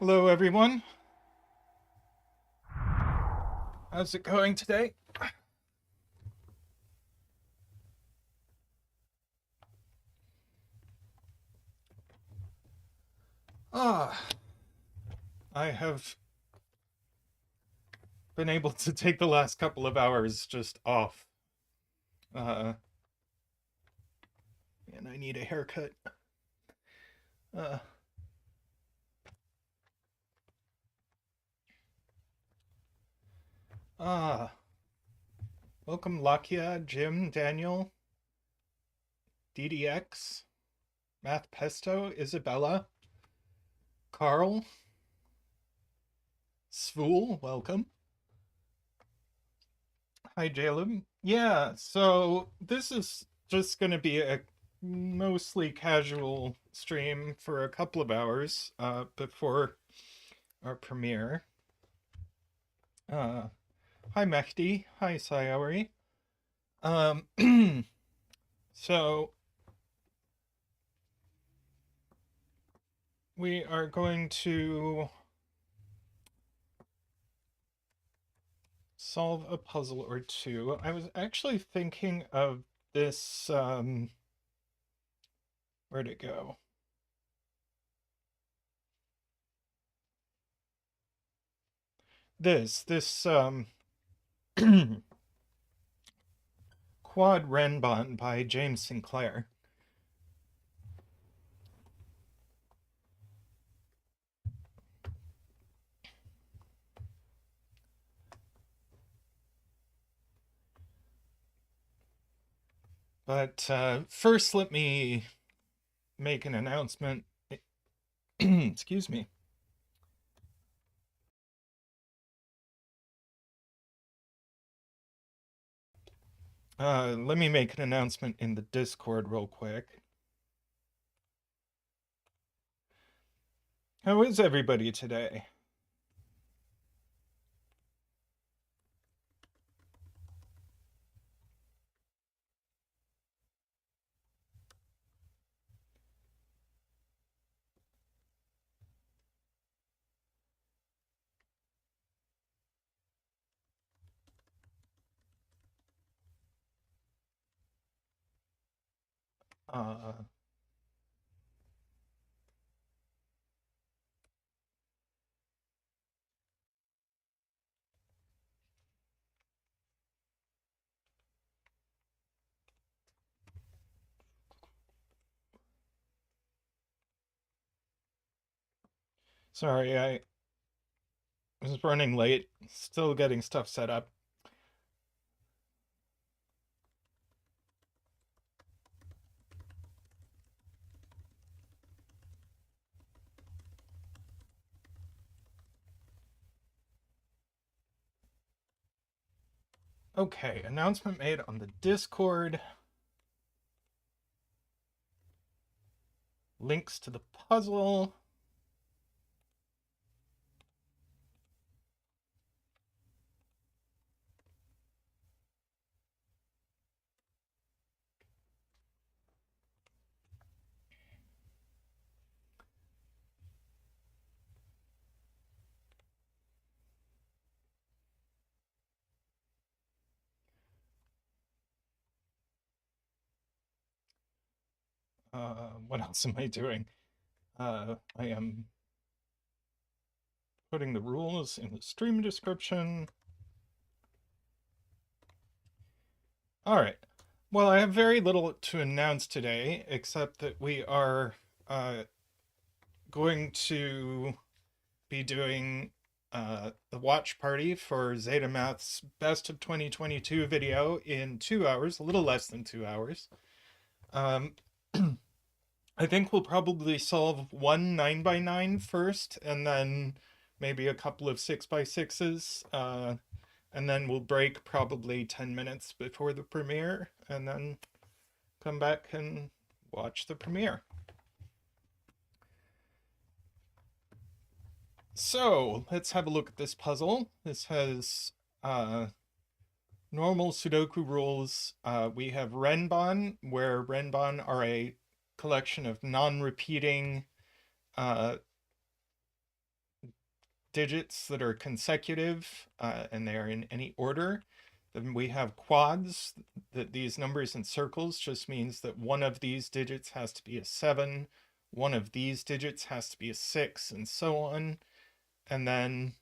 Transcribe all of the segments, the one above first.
Hello, everyone. How's it going today? Ah, I have been able to take the last couple of hours just off. Uh, and I need a haircut. Uh, ah, welcome, Lakia, Jim, Daniel, DDX, Math Pesto, Isabella, Carl, Svool, welcome. Hi, Jalum. Yeah, so this is just going to be a mostly casual stream for a couple of hours before our premiere. Hi, Mehdi. Hi, Sayori. Um, so we are going to solve a puzzle or two. I was actually thinking of this. Where'd it go? This Quad Renbon by James Sinclair. But first, let me make an announcement. Excuse me. Let me make an announcement in the Discord real quick. How is everybody today? Uh, Sorry, I was running late, still getting stuff set up. Okay, announcement made on the Discord. Links to the puzzle. What else am I doing? I am putting the rules in the stream description. All right. Well, I have very little to announce today, except that we are going to be doing the watch party for zetamath's Best of 2022 video in 2 hours, a little less than 2 hours. Um, I think we'll probably solve one 9x9 first, and then maybe a couple of 6x6s, and then we'll break probably 10 minutes before the premiere, and then come back and watch the premiere. So let's have a look at this puzzle. This has normal Sudoku rules. We have Renbon, where Renbon are a collection of non-repeating digits that are consecutive, and they are in any order. Then we have quads, that these numbers in circles just means that one of these digits has to be a 7, one of these digits has to be a 6, and so on. And then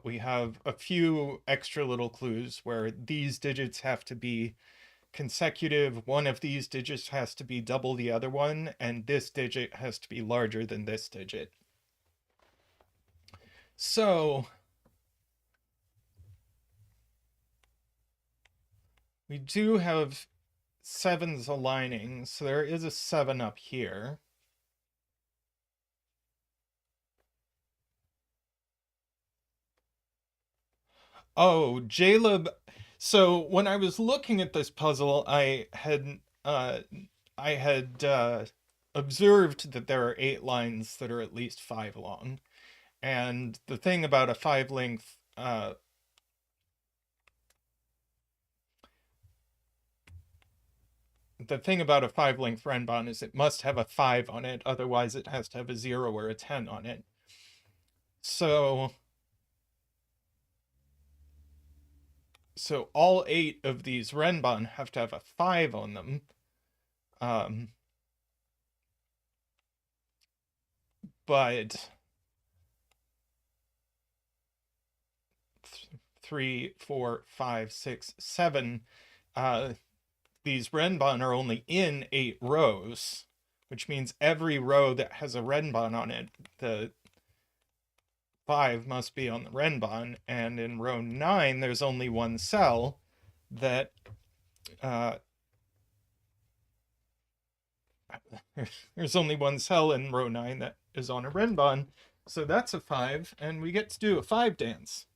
we have a few extra little clues where these digits have to be consecutive, one of these digits has to be double the other one, and this digit has to be larger than this digit. So we do have 7s aligning, so there is a 7 up here. Oh, Jaleb. So when I was looking at this puzzle, I had observed that there are 8 lines that are at least 5 long, and the thing about a 5 length the thing about a 5 length renbon is it must have a 5 on it, otherwise it has to have a 0 or a 10 on it. So all 8 of these renbon have to have a 5 on them. But 3, 4, 5, 6, 7, these renbon are only in 8 rows, which means every row that has a renbon on it, the 5 must be on the renbon, and in row 9 there's only one cell that there's only one cell in row 9 that is on a renbon, so that's a 5, and we get to do a 5 dance.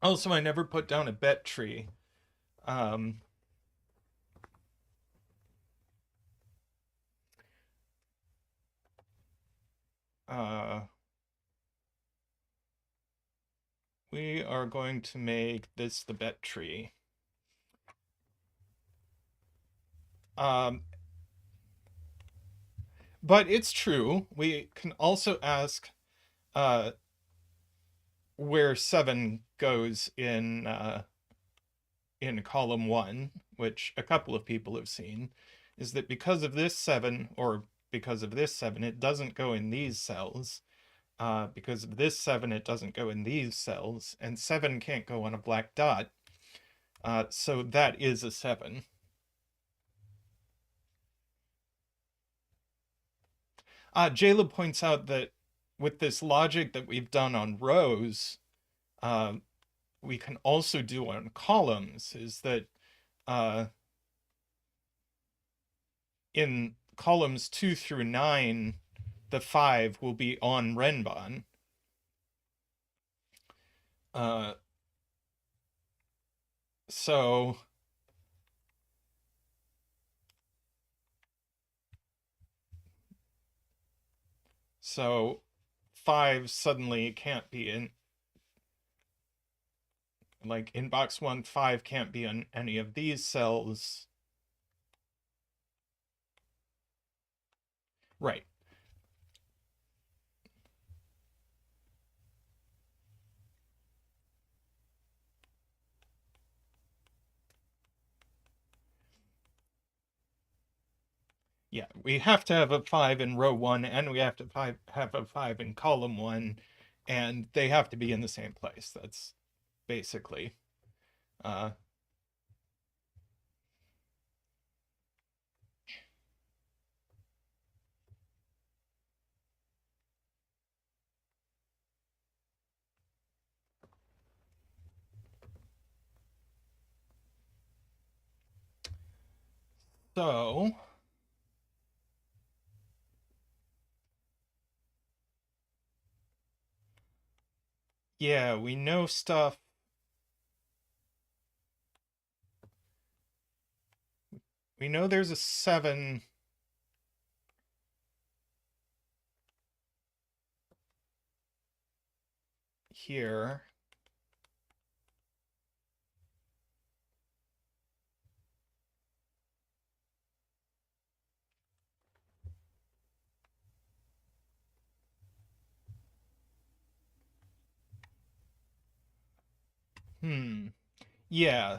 Also, I never put down a bet tree. We are going to make this the bet tree. But it's true. We can also ask where 7 goes in column 1, which a couple of people have seen, is that because of this 7, or because of this 7, it doesn't go in these cells. Because of this 7, it doesn't go in these cells, and 7 can't go on a black dot. So that is a 7. Jaleb points out that with this logic that we've done on rows, we can also do on columns, is that in columns 2 through 9, the 5 will be on renbon. So So 5 suddenly can't be in, like in box 1, 5 can't be in any of these cells. Right. Yeah, we have to have a 5 in row 1, and we have to have a 5 in column 1, and they have to be in the same place. That's basically so yeah, we know stuff. We know there's a 7 here. Yeah.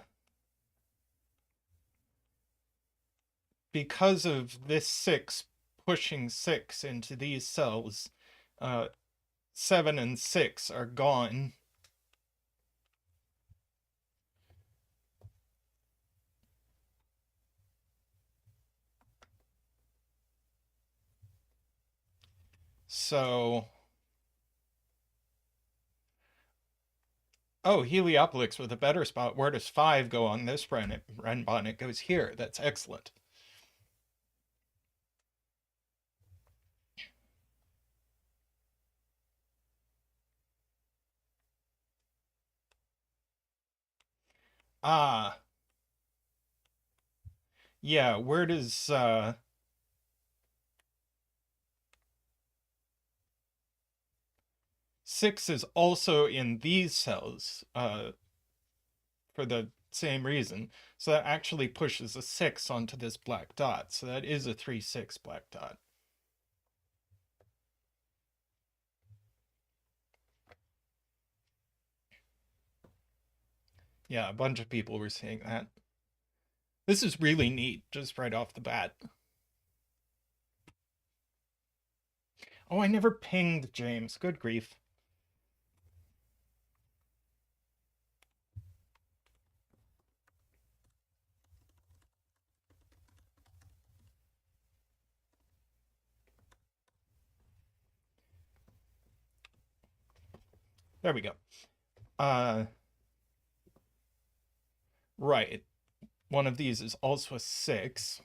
Because of this 6 pushing 6 into these cells, 7 and 6 are gone. So, oh, Heliopolis with a better spot. Where does 5 go on this Renbon? It goes here. That's excellent. Ah, yeah, where does 6 is also in these cells for the same reason. So that actually pushes a 6 onto this black dot. So that is a 3-6 black dot. Yeah, a bunch of people were saying that. This is really neat, just right off the bat. Oh, I never pinged James. Good grief. There we go. Right. One of these is also a 6.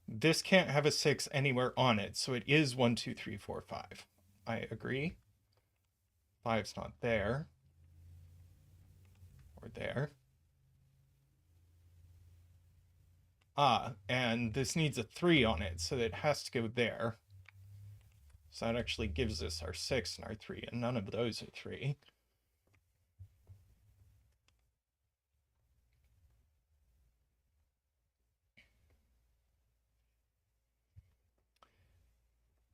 This can't have a 6 anywhere on it, so it is 1, 2, 3, 4, 5. I agree. 5's not there. Or there. Ah, and this needs a 3 on it, so it has to go there. So that actually gives us our 6 and our 3, and none of those are 3.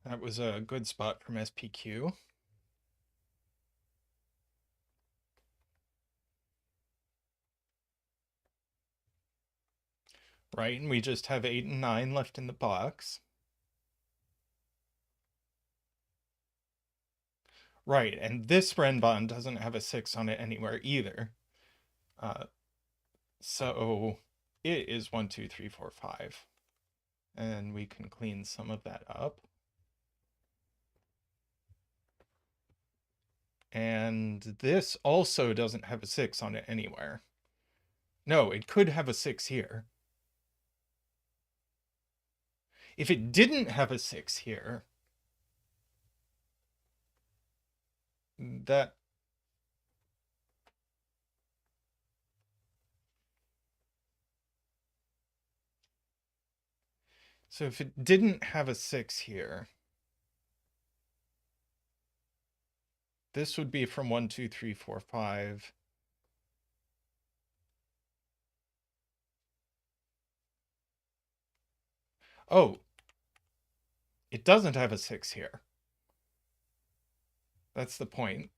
That was a good spot from SPQ. Right, and we just have 8 and 9 left in the box. Right, and this Renbon doesn't have a 6 on it anywhere either. So it is 1, 2, 3, 4, 5. And we can clean some of that up. And this also doesn't have a 6 on it anywhere. No, it could have a 6 here. If it didn't have a 6 here, that... So if it didn't have a 6 here, this would be from 1, 2, 3, 4, 5. Oh, it doesn't have a 6 here. That's the point.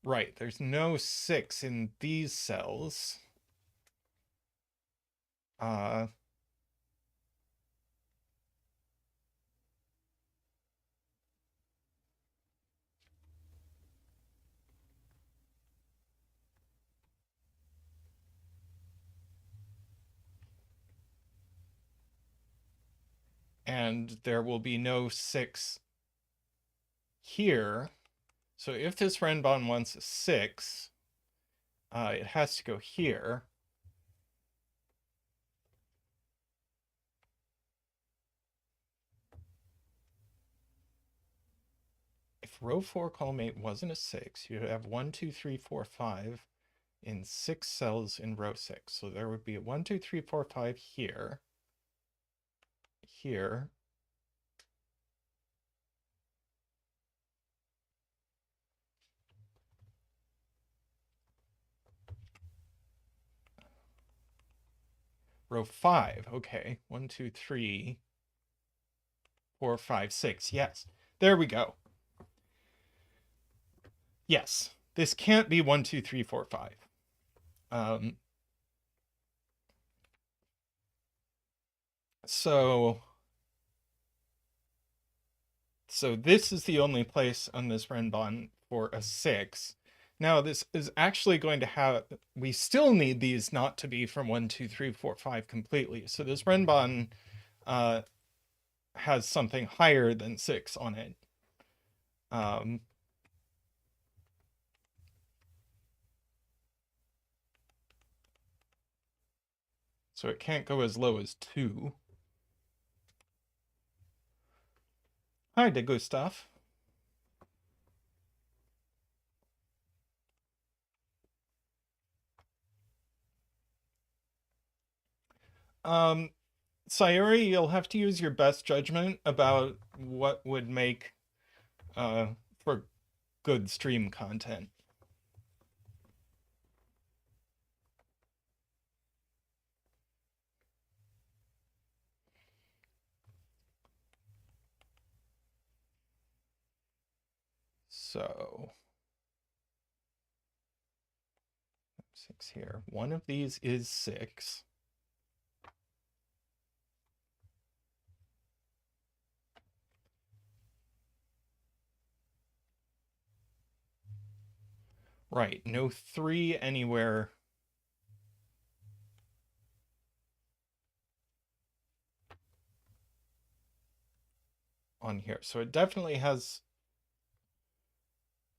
Right, there's no 6 in these cells. And there will be no 6 here. So if this Renbon wants a 6, it has to go here. If row 4, column 8 wasn't a 6, you'd have 1, 2, 3, 4, 5 in 6 cells in row 6. So there would be a 1, 2, 3, 4, 5 here, here, row 5. Okay, 1, 2, 3, 4, 5, 6. Yes. There we go. Yes. This can't be 1, 2, 3, 4, 5. So this is the only place on this Renbon for a 6. Now this is actually going to have, we still need these not to be from 1, 2, 3, 4, 5 completely. So this Renbon has something higher than 6 on it. So it can't go as low as 2. Hi, Degustaf. Sayuri, you'll have to use your best judgment about what would make for good stream content. So 6 here. One of these is 6. Right, no 3 anywhere. On here. So it definitely has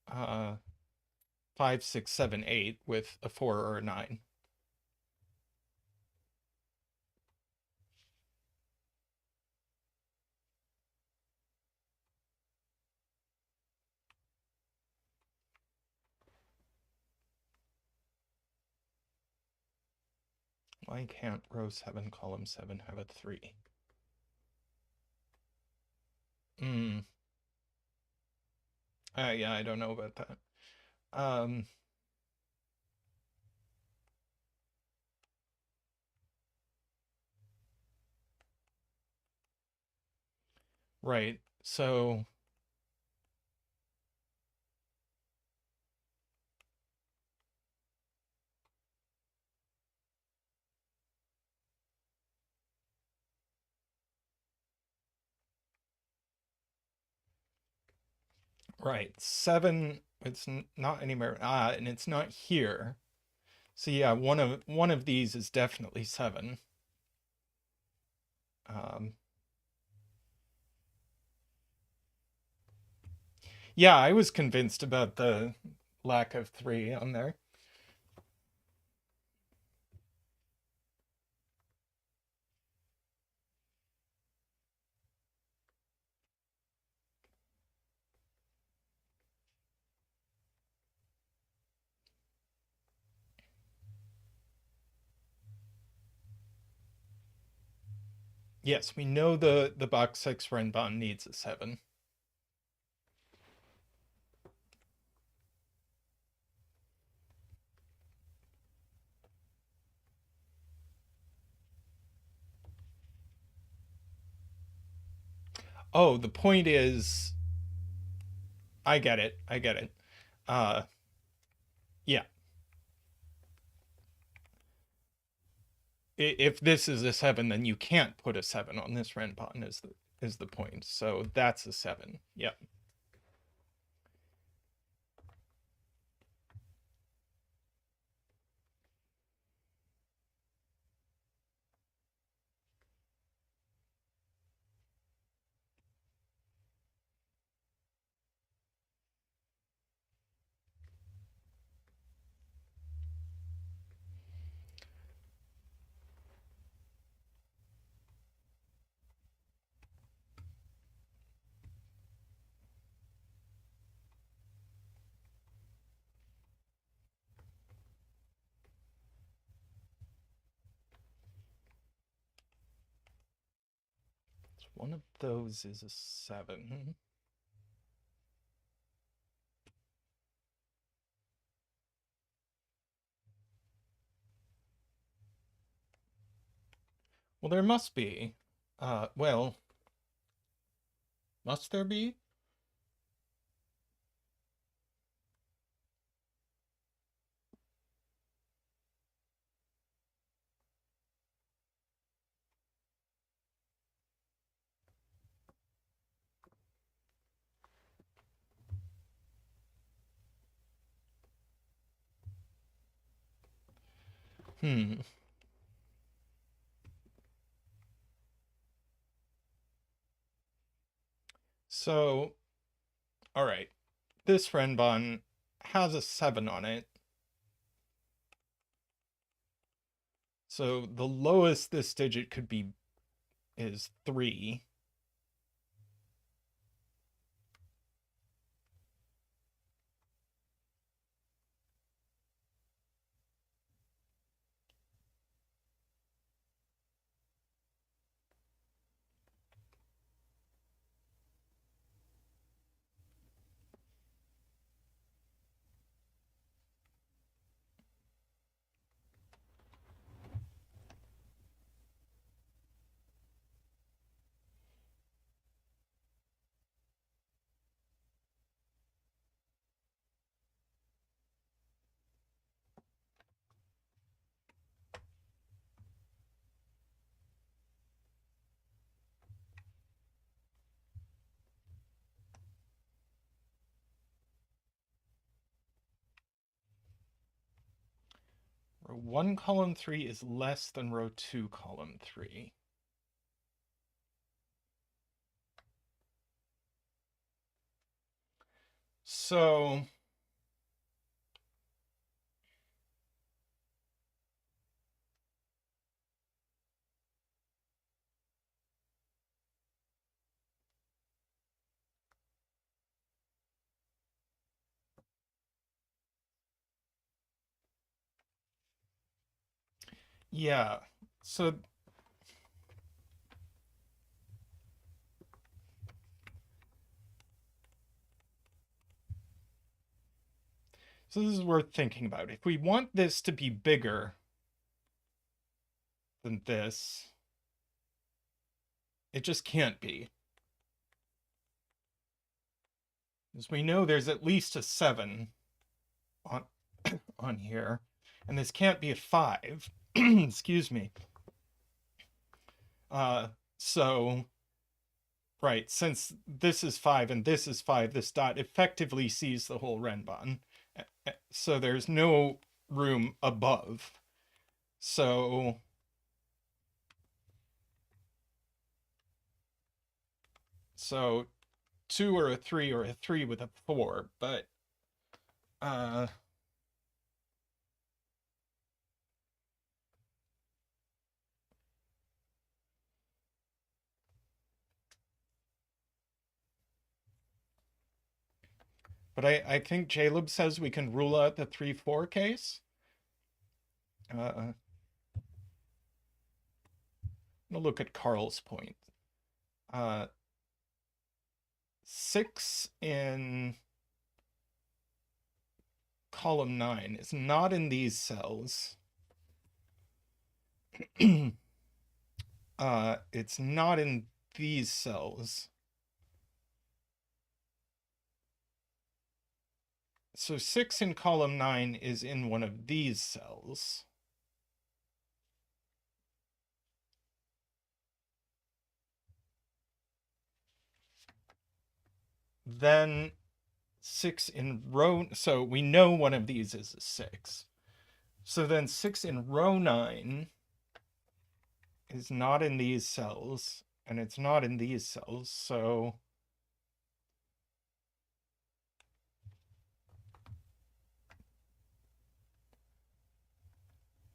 5, 6, 7, 8 with a 4 or a 9. Why can't row 7, column 7 have a 3? Yeah, I don't know about that. Right, so right, 7, it's not anywhere, and it's not here. So yeah, one of these is definitely 7. Yeah, I was convinced about the lack of 3 on there. Yes, we know the box 6 Renbon needs a 7. Oh, the point is, I get it. Yeah. If this is a 7, then you can't put a 7 on this Renbon is the point. So that's a 7. Yep. One of those is a 7. Well, there must be. Well, Must there be? So, all right. This Renbon has a 7 on it. So the lowest this digit could be is 3. Row 1, column 3 is less than row 2, column 3. So yeah. So this is worth thinking about. If we want this to be bigger than this, it just can't be. As we know, there's at least a 7 on on here, and this can't be a 5. Excuse me. So right, since this is 5 and this is 5, this dot effectively sees the whole Renbon. So there's no room above. So so 2 or a 3 or a 3 with a 4, but I think Jaleb says we can rule out the 3-4 case. I'm gonna look at Carl's point. 6 in column 9 is not in these cells. It's not in these cells. So 6 in column 9 is in one of these cells. Then 6 in row, so we know one of these is a 6. So then 6 in row 9 is not in these cells, and it's not in these cells, so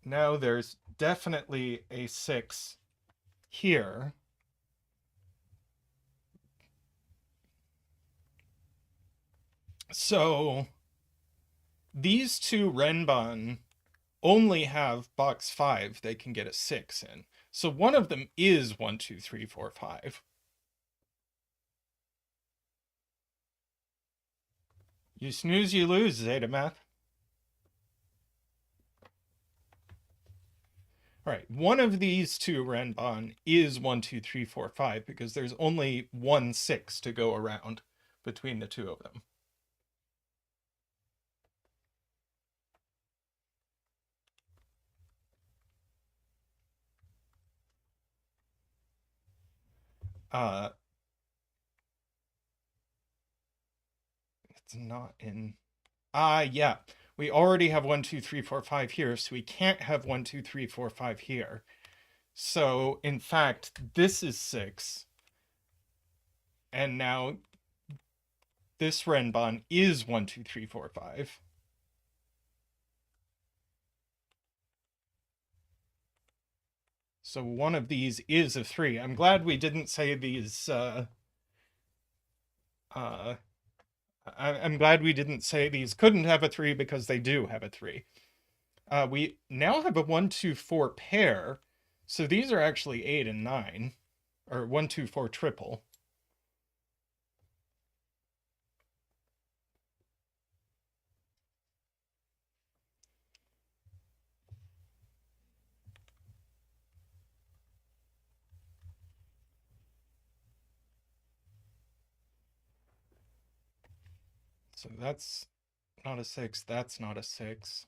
now there's definitely a 6 here. So these two Renbon only have box 5 they can get a 6 in. So one of them is 1, 2, 3, 4, 5. You snooze, you lose, zetamath. All right, one of these two Renbon is 1, 2, 3, 4, 5 because there's only 1 6 to go around between the two of them. It's not in. Yeah. We already have 1, 2, 3, 4, 5 here, so we can't have 1, 2, 3, 4, 5 here. So, in fact, this is 6. And now this Renbon is 1, 2, 3, 4, 5. So one of these is a 3. I'm glad we didn't say these, I'm glad we didn't say these couldn't have a 3 because they do have a 3. We now have a 1, 2, 4 pair. So these are actually 8 and 9. Or 1, 2, 4 triple. So that's not a 6. That's not a 6.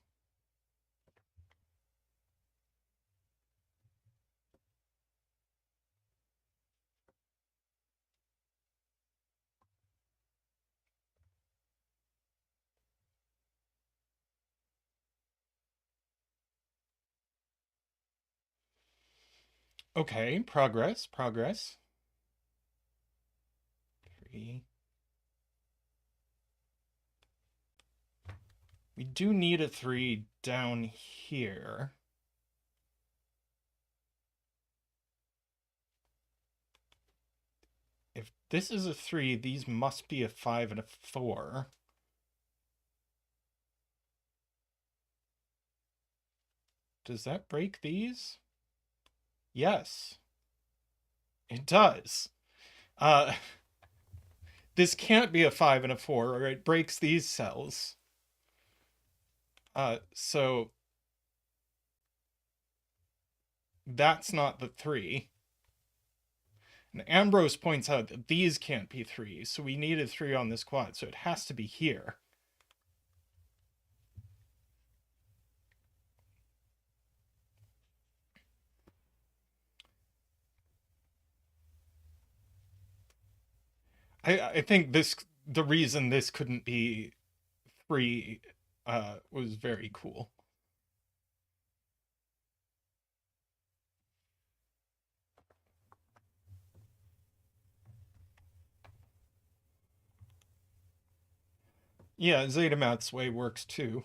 Okay, progress. 3. We do need a 3 down here. If this is a 3, these must be a 5 and a 4. Does that break these? Yes. It does. This can't be a 5 and a 4, or it breaks these cells. So that's not the 3. And Ambrose points out that these can't be 3, so we need a 3 on this quad, so it has to be here. I think the reason this couldn't be 3 was very cool. Yeah, zetamath's way works too.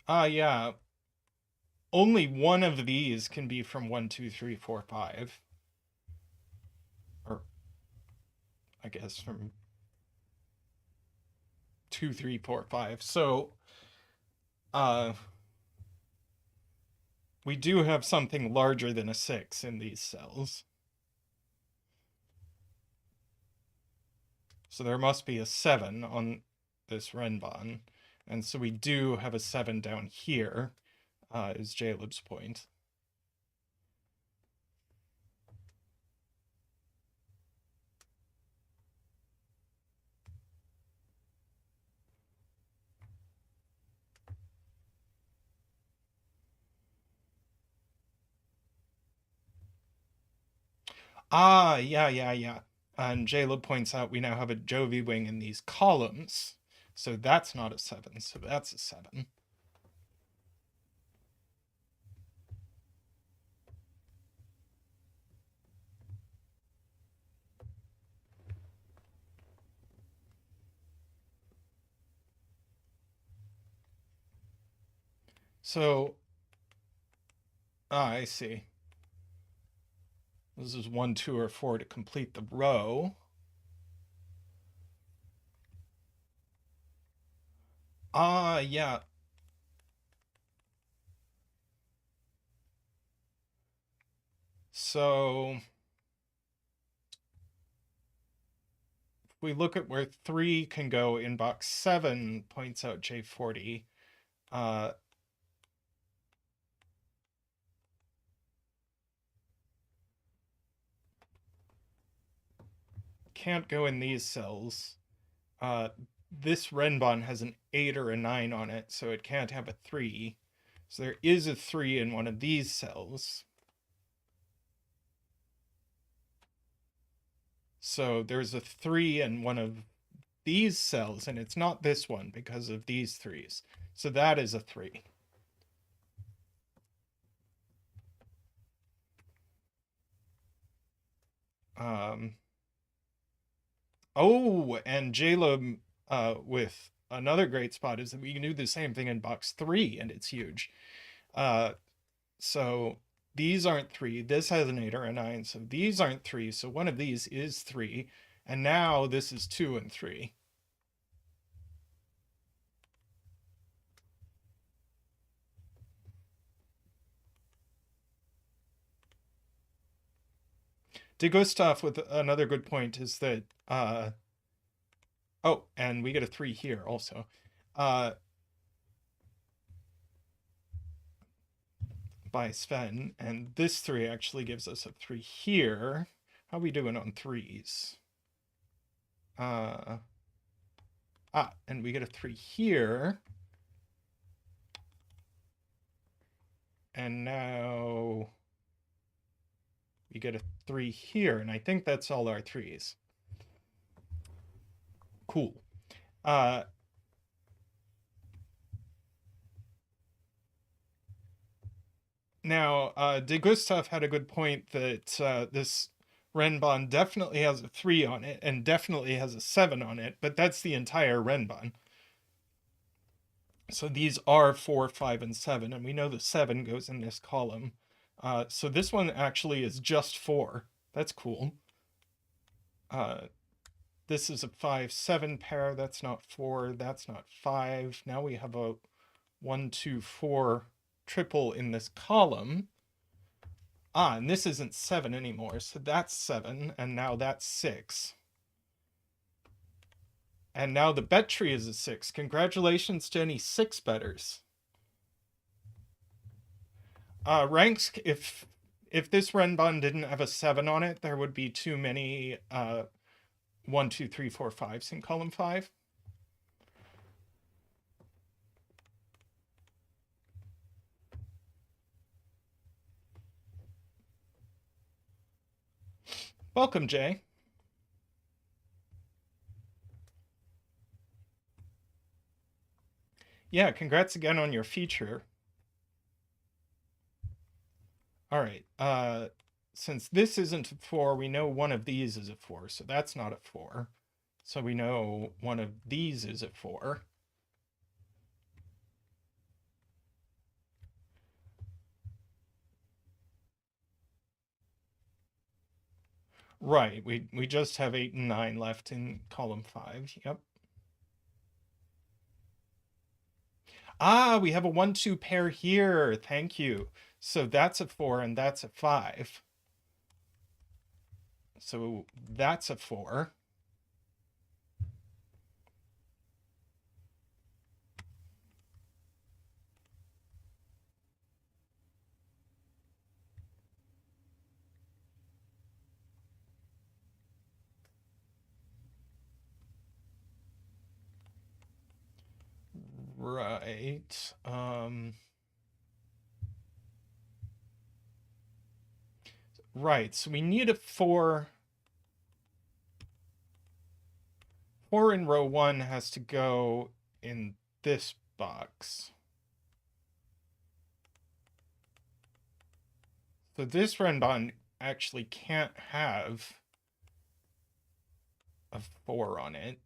Yeah. Only one of these can be from 1, 2, 3, 4, 5. Or, I guess from 2, 3, 4, 5. So, we do have something larger than a 6 in these cells. So there must be a 7 on this Renbon. And so we do have a 7 down here, is Jaleb's point. Yeah. And Jaleb points out we now have a Jovi wing in these columns. So that's not a 7, so that's a 7. So, I see. This is 1, 2, or 4 to complete the row. Yeah. So if we look at where 3 can go in box 7, points out J40. Can't go in these cells. This Renbon has an 8 or a 9 on it, so it can't have a 3. So there is a 3 in one of these cells. So there's a 3 in one of these cells, and it's not this one because of these 3s. So that is a 3. Oh, and JLo with another great spot is that we can do the same thing in box 3, and it's huge. So these aren't 3. This has an 8 or a 9, so these aren't 3. So one of these is 3, and now this is 2 and 3. Degustaf with another good point is that oh, and we get a 3 here also. By Sven, and this 3 actually gives us a 3 here. How are we doing on 3s? And we get a 3 here. And now we get a 3 here, and I think that's all our 3s. Cool. Now, Degustaf had a good point that this Renbon definitely has a 3 on it and definitely has a 7 on it, but that's the entire Renbon. So these are 4, 5, and 7, and we know the 7 goes in this column. So this one actually is just 4. That's cool. This is a 5, 7 pair. That's not 4. That's not 5. Now we have a 1, 2, 4 triple in this column. And this isn't 7 anymore. So that's 7, and now that's 6. And now the bet tree is a 6. Congratulations to any 6 betters. Ranks, if this Renbon didn't have a 7 on it, there would be too many 1, 2, 3, 4, 5s in column 5. Welcome, Jay. Yeah, congrats again on your feature. All right. Since this isn't a 4, we know one of these is a 4, so that's not a 4. So we know one of these is a 4. Right, we just have 8 and 9 left in column 5. Yep. We have a 1, 2 pair here. Thank you. So that's a 4 and that's a 5. So that's a 4. Right. Right, so we need a 4. 4 in row 1 has to go in this box. So this Renbon actually can't have a 4 on it.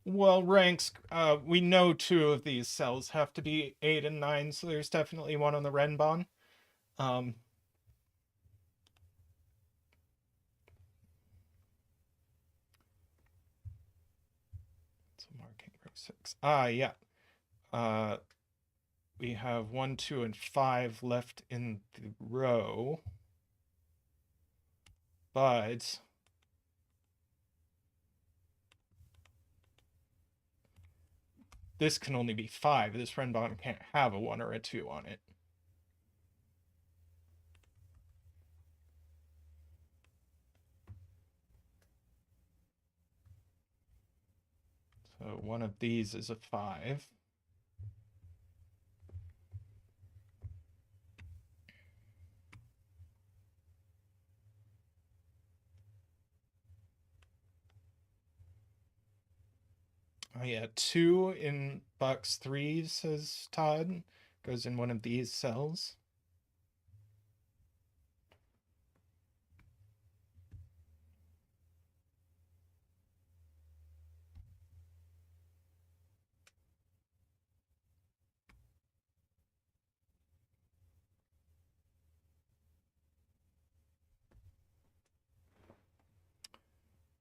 Well, ranks, we know 2 of these cells have to be 8 and 9, so there's definitely one on the Renbon. 6. Yeah. We have 1, 2, and 5 left in the row. But this can only be 5. This Renbon can't have a 1 or a 2 on it. So one of these is a 5. Oh yeah, 2 in box 3, says Todd. Goes in one of these cells.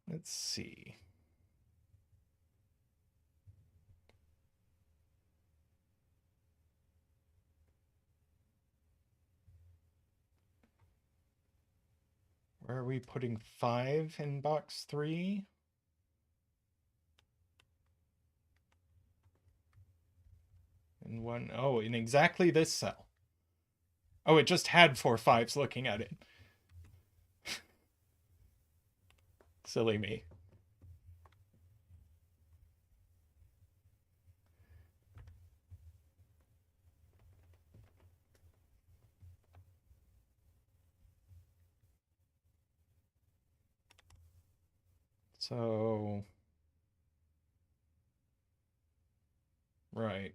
Let's see. Where are we putting 5 in box 3? And 1, oh, in exactly this cell. Oh, it just had 4 5s looking at it. Silly me. So, right.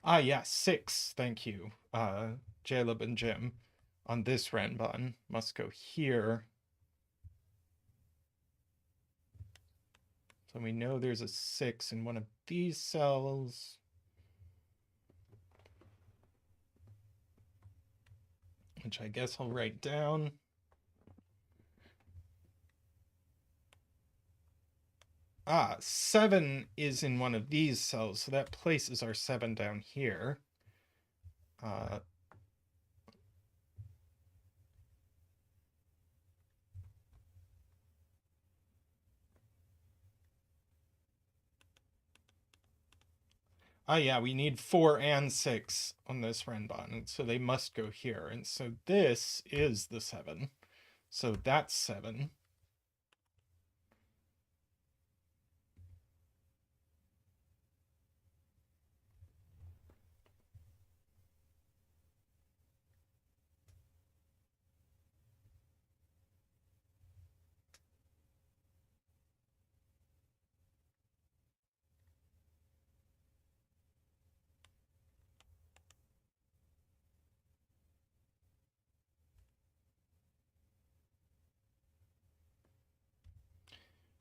Yeah, 6, thank you. Jaleb and Jim on this Renbon must go here. So we know there's a 6 in one of these cells. Which I guess I'll write down. Ah, 7 is in one of these cells, so that places our 7 down here. Yeah, we need 4 and 6 on this Renbon, so they must go here. And so this is the 7. So that's 7.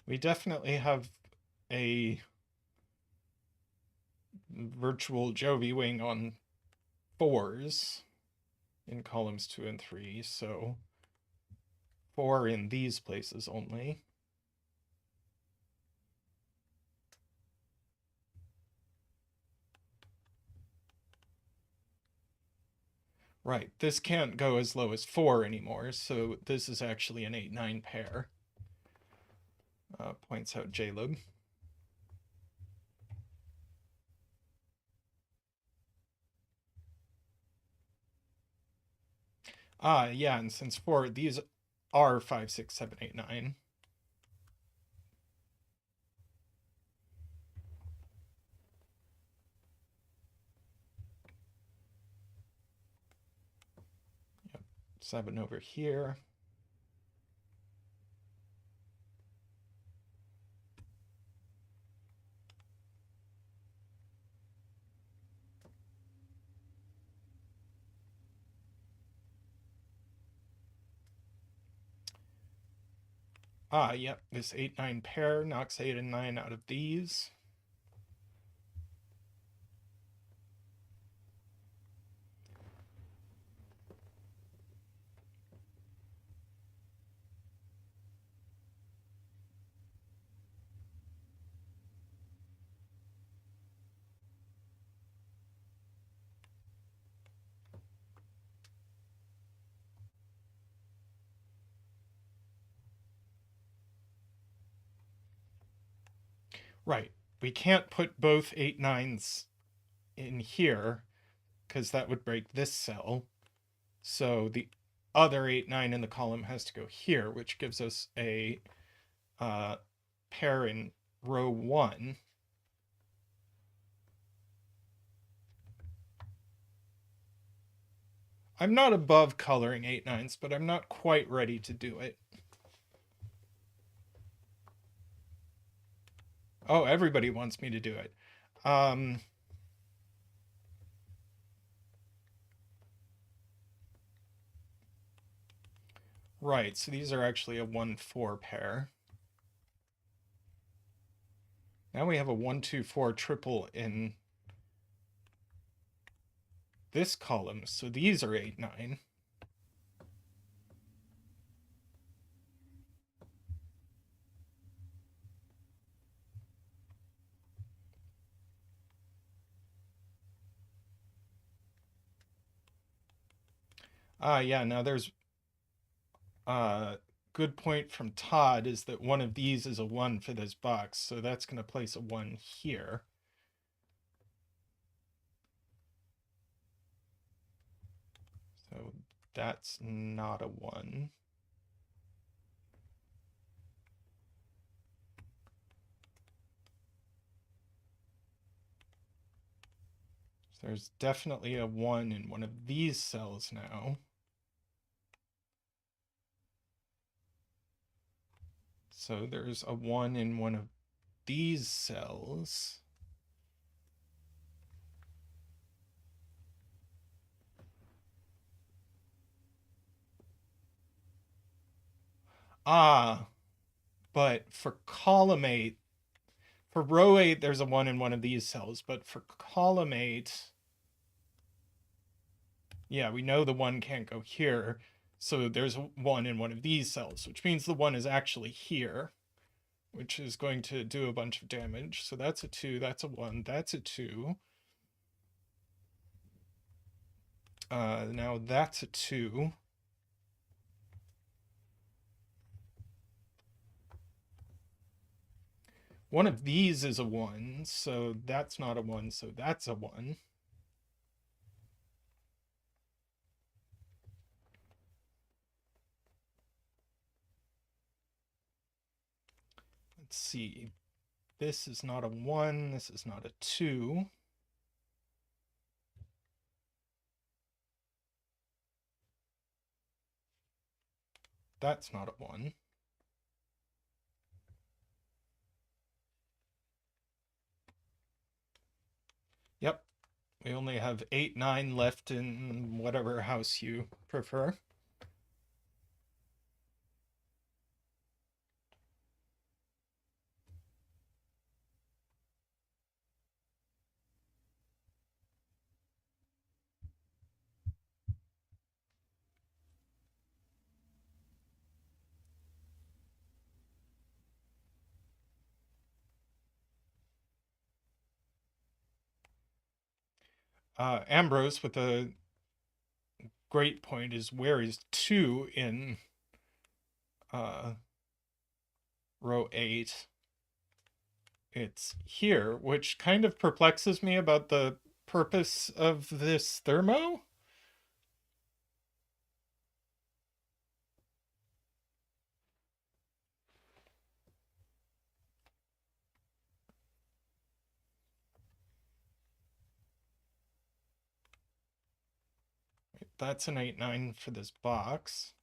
We definitely have a virtual Jovi wing on 4s in columns 2 and 3, so 4 in these places only. Right, this can't go as low as 4 anymore, so this is actually an 8-9 pair. Points out Jaleb. Yeah, and since 4, these are 5, 6, 7, 8, 9. Yep, 7 over here. Yep, this 8-9 pair knocks 8 and 9 out of these. Right. We can't put both 8 9s in here because that would break this cell. So the other 8 9 in the column has to go here, which gives us a pair in row 1. I'm not above coloring 8 9s, but I'm not quite ready to do it. Oh, everybody wants me to do it. Right, so these are actually a 1-4 pair. Now we have a 1-2-4 triple in this column, so these are 8 9. Yeah, now there's good point from Todd is that one of these is a 1 for this box, so that's going to place a 1 here. So that's not a 1. So there's definitely a 1 in one of these cells now. So there's a 1 in one of these cells. But for column 8, for row 8, there's a 1 in one of these cells, but for column 8, yeah, we know the 1 can't go here, so there's 1 in one of these cells, which means the 1 is actually here, which is going to do a bunch of damage. So that's a 2, that's a 1, that's a 2. Now that's a 2. One of these is a 1, so that's not a 1, so that's a 1. Let's see. This is not a 1, this is not a 2. That's not a 1. Yep. We only have 8 9 left in whatever house you prefer. Ambrose with a great point is where is 2 in row 8? It's here, which kind of perplexes me about the purpose of this thermo. That's an 8 9 for this box.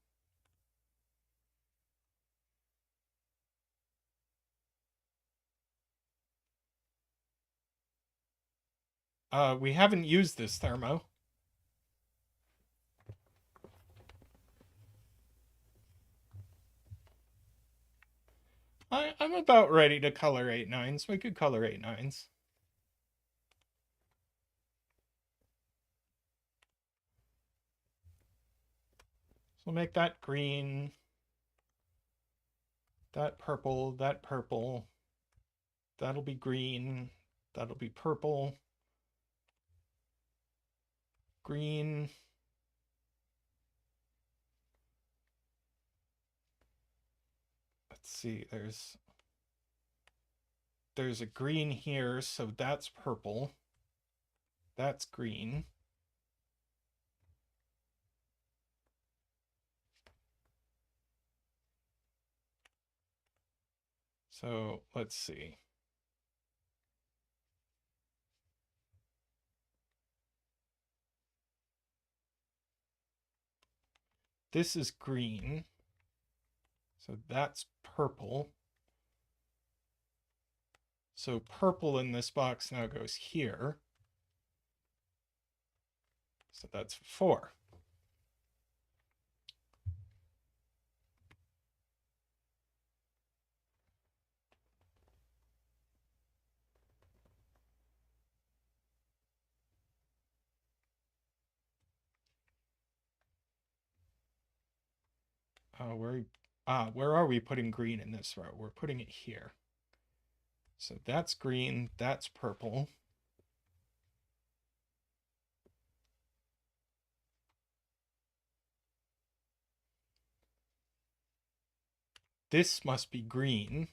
We haven't used this thermo. I'm about ready to color 8 9s. We could color 8 9s. So we'll make that green, that purple, that purple. That'll be green, that'll be purple, green. Let's see, there's a green here, so that's purple. That's green. So let's see. This is green. So that's purple. So purple in this box now goes here. So that's 4. Where are we putting green in this row? We're putting it here. So that's green, that's purple. This must be green.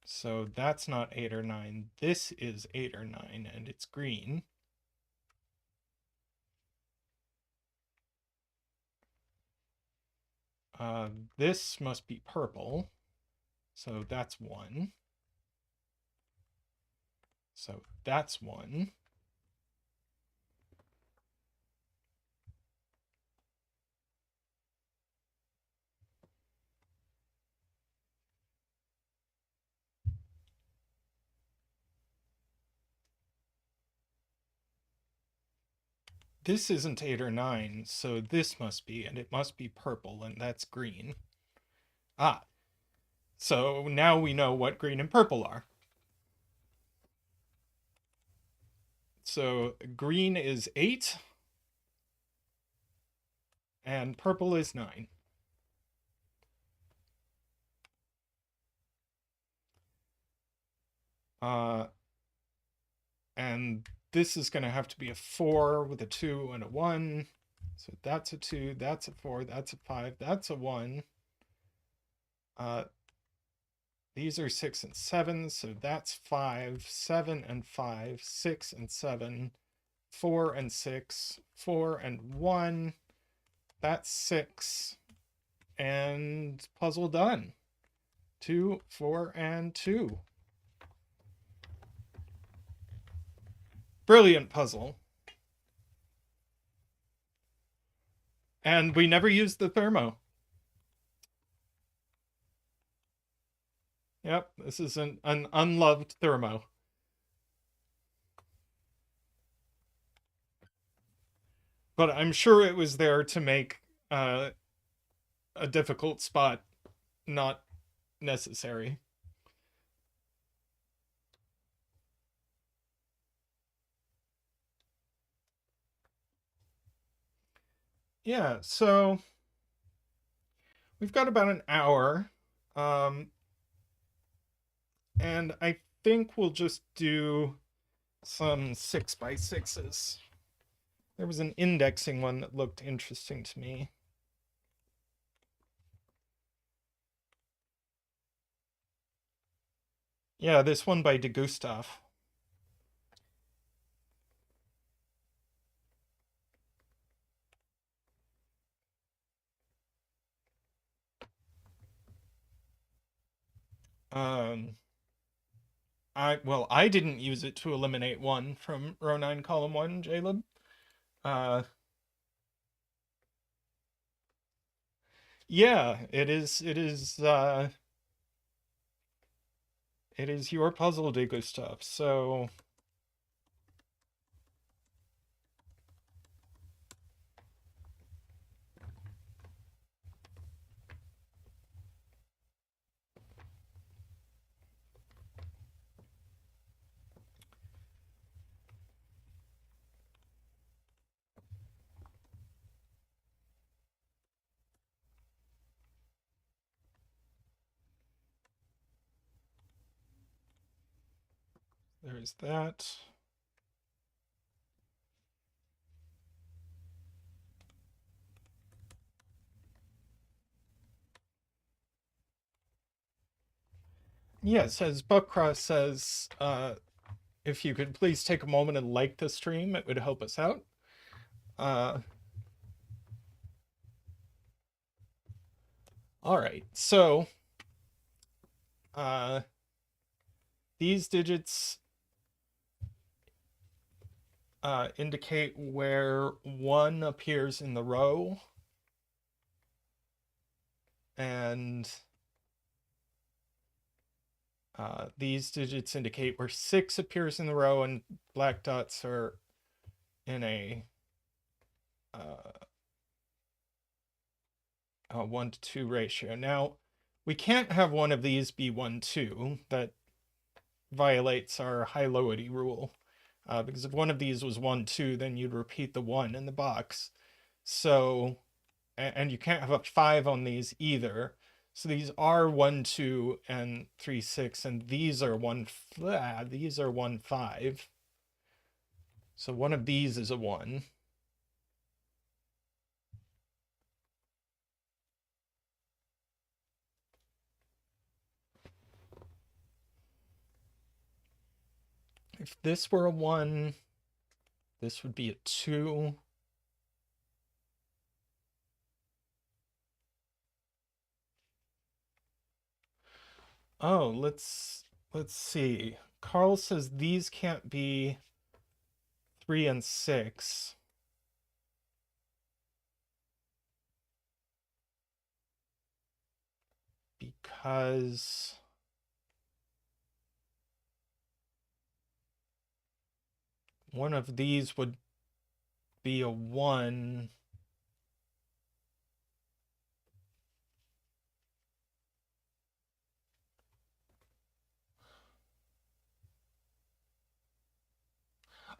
So that's not 8 or 9. This is 8 or 9, and it's green. This must be purple. So that's 1. So that's 1. This isn't 8 or 9, so this must be, and it must be purple, and that's green. Ah, so now we know what green and purple are. So green is 8, and purple is 9. And this is going to have to be a 4 with a 2 and a 1. So that's a 2, that's a 4, that's a 5, that's a 1. These are 6 and 7, so that's 5, 7 and 5, 6 and 7, 4 and 6, 4 and 1. That's 6. And puzzle done. 2, 4, and 2. Brilliant puzzle. And we never used the thermo. Yep, this is an unloved thermo. But I'm sure it was there to make a difficult spot not necessary. Yeah, so we've got about an hour. And I think we'll just do some 6x6s. There was an indexing one that looked interesting to me. Yeah, this one by Degustaf. I didn't use it to eliminate 1 from row 9, column 1, Jaleb. Yeah, it is your puzzle, Degustaf. So there's that. Yes, as Buckcross says, if you could please take a moment and like the stream, it would help us out. All right, so these digits indicate where 1 appears in the row, and these digits indicate where 6 appears in the row, and black dots are in a 1-to-2 ratio. Now, we can't have one of these be 1-2. That violates our high-lowity rule. Because if one of these was 1-2, then you'd repeat the 1 in the box. So, and you can't have a 5 on these either. So these are 1-2 and 3-6, and these are 1-5. So one of these is a 1. If this were a 1, this would be a 2. Oh, let's see. Carl says these can't be 3 and 6. Because one of these would be a 1.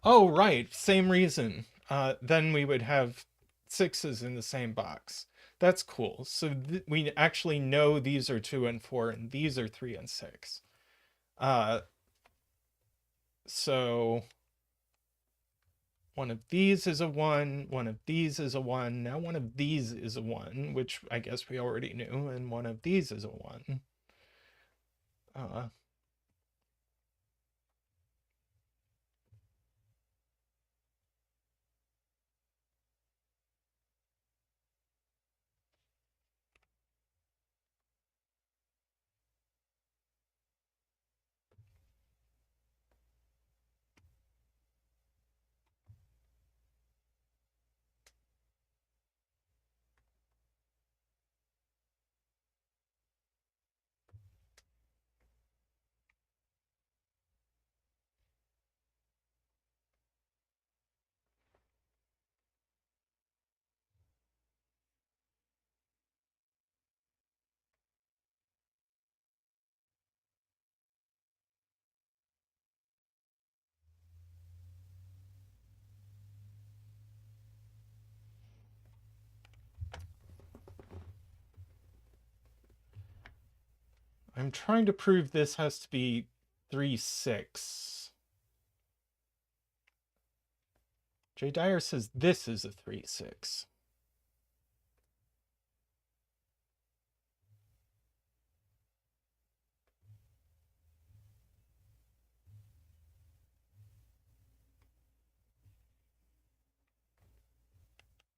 Oh, right. Same reason. Then we would have 6s in the same box. That's cool. So we actually know these are 2 and 4, and these are 3 and 6. So one of these is a 1, one of these is a 1, now one of these is a 1, which I guess we already knew, and one of these is a 1. I'm trying to prove this has to be 3-6. J. Dyer says this is a 3-6.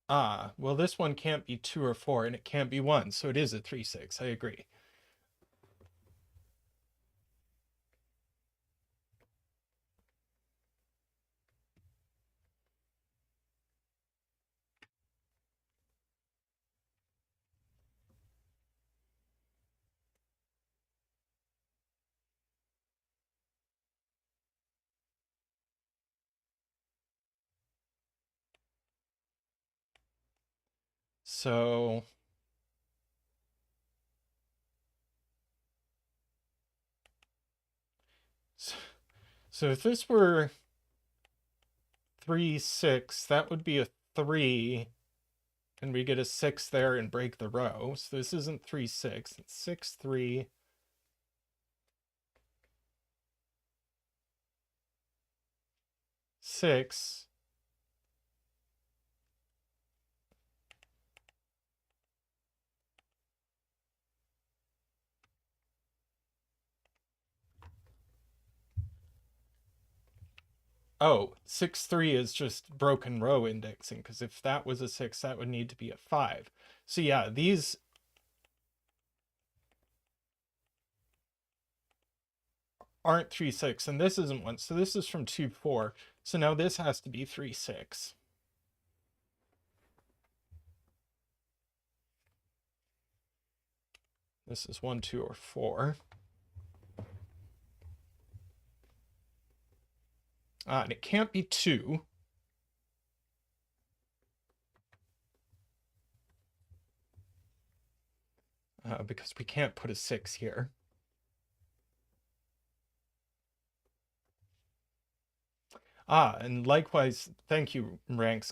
Well, this one can't be 2 or 4, and it can't be 1, so it is a 3-6. I agree. So if this were 3-6, that would be a 3, and we get a 6 there and break the row. So this isn't 3-6, it's 6-3. 6. Oh, 6, 3 is just broken row indexing, because if that was a 6, that would need to be a 5. So yeah, these aren't 3, 6, and this isn't one. So this is from 2, 4. So now this has to be 3, 6. This is 1, 2, or 4. And it can't be 2. Because we can't put a 6 here. And likewise, thank you, Ranks.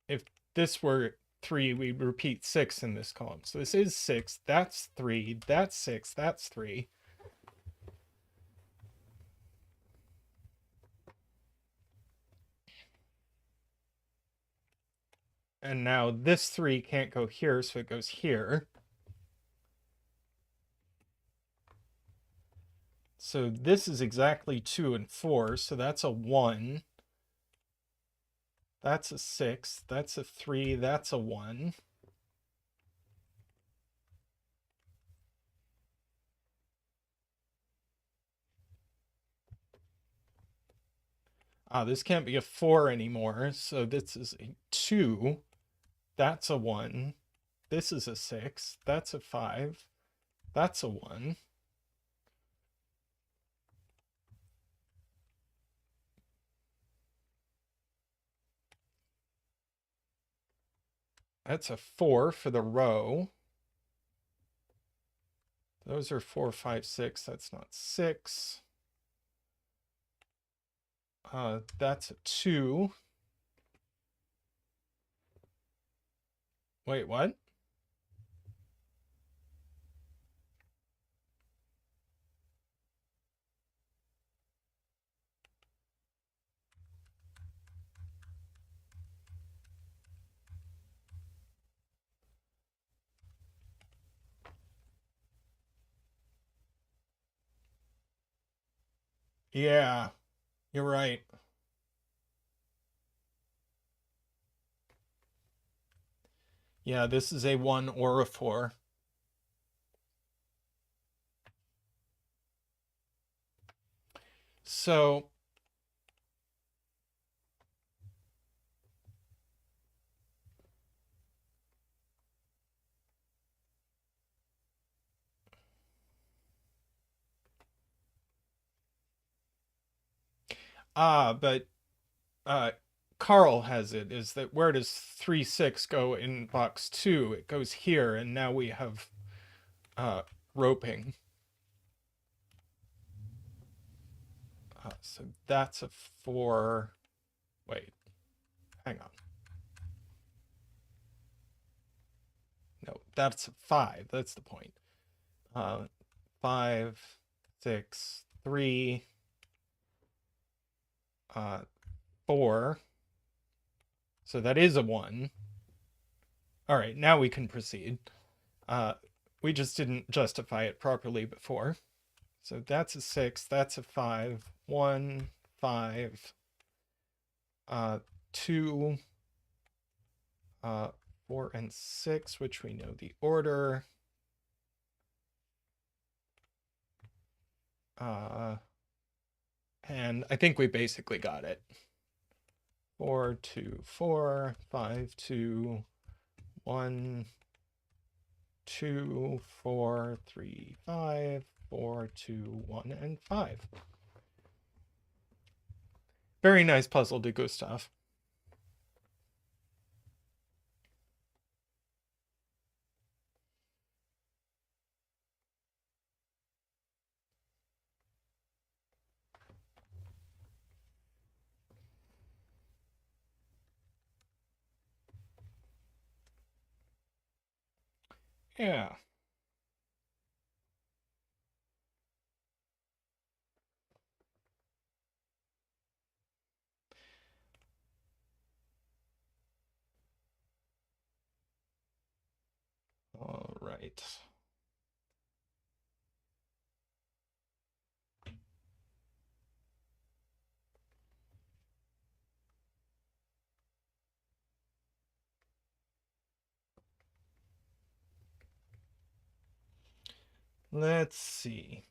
If this were 3, we'd repeat 6 in this column. So this is 6, that's 3, that's 6, that's 3. And now this 3 can't go here, so it goes here. So this is exactly 2 and 4, so that's a 1. That's a 6, that's a 3, that's a 1. This can't be a 4 anymore, so this is a 2. That's a 1. This is a 6. That's a 5. That's a 1. That's a 4 for the row. Those are 4, 5, 6. That's not 6. That's a 2. Wait, what? Yeah, you're right. Yeah, this is a 1 or a 4. So but Carl has it, is that where does 3, 6 go in box 2? It goes here, and now we have roping. So that's a 4. Wait, hang on. No, that's a 5. That's the point. 5, 6, 3, 4. So that is a 1. All right, now we can proceed. We just didn't justify it properly before. So that's a 6, that's a 5, 1, 5, 2, 4, and 6, which we know the order. And I think we basically got it. 4, 2, 4, 5, 2, 1, 2, 4, 3, 5, 4, 2, 1, and 5. Very nice puzzle, Degustaf. Yeah. All right. Let's see.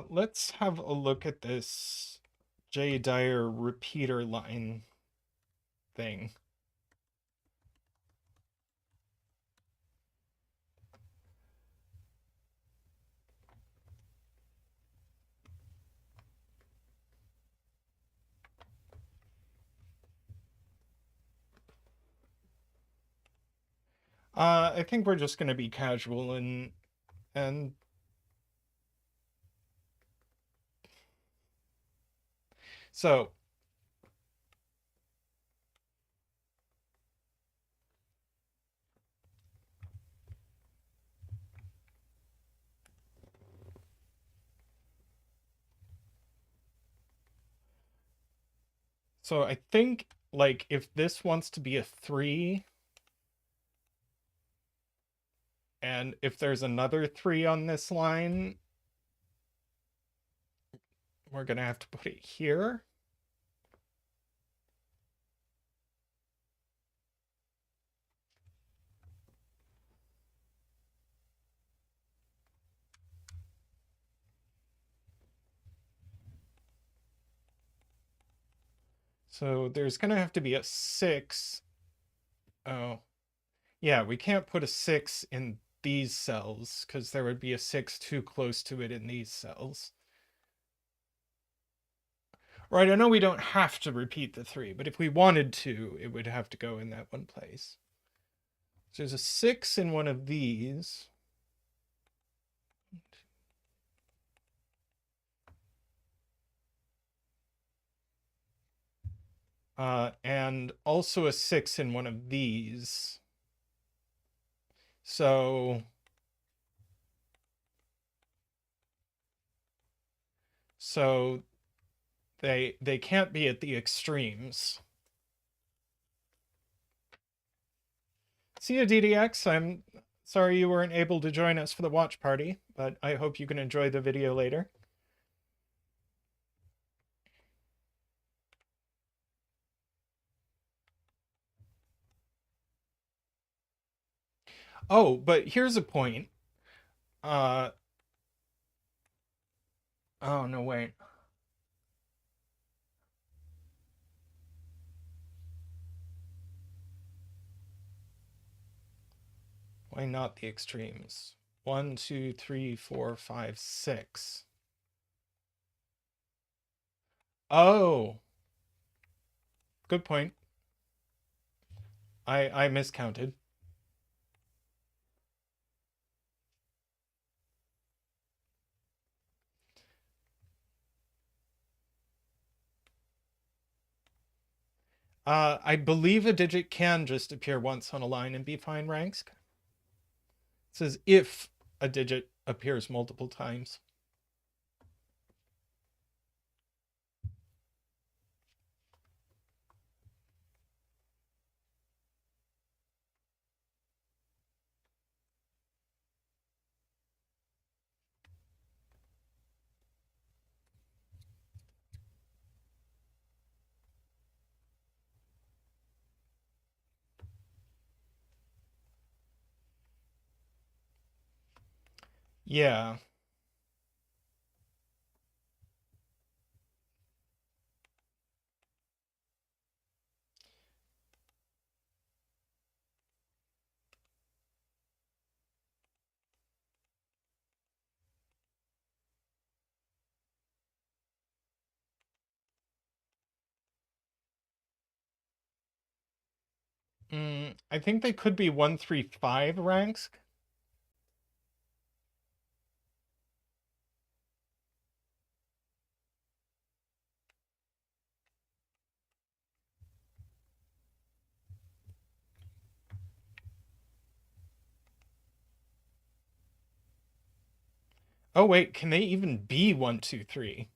Let's have a look at this J. Dyer repeater line thing. I think we're just going to be casual and so I think like if this wants to be a 3 and if there's another 3 on this line, we're going to have to put it here. So there's going to have to be a 6. Oh, yeah, we can't put a 6 in these cells because there would be a 6 too close to it in these cells. Right, I know we don't have to repeat the 3, but if we wanted to, it would have to go in that one place. So there's a 6 in one of these. And also a 6 in one of these. So they can't be at the extremes. See you, DDX. I'm sorry you weren't able to join us for the watch party, but I hope you can enjoy the video later. Oh, but here's a point. Oh, no, wait. Why not the extremes? 1, 2, 3, 4, 5, 6. Oh, good point. I miscounted. I believe a digit can just appear once on a line and be fine ranks. It says if a digit appears multiple times. Yeah. I think they could be 135 ranks. Oh wait, can they even be 123?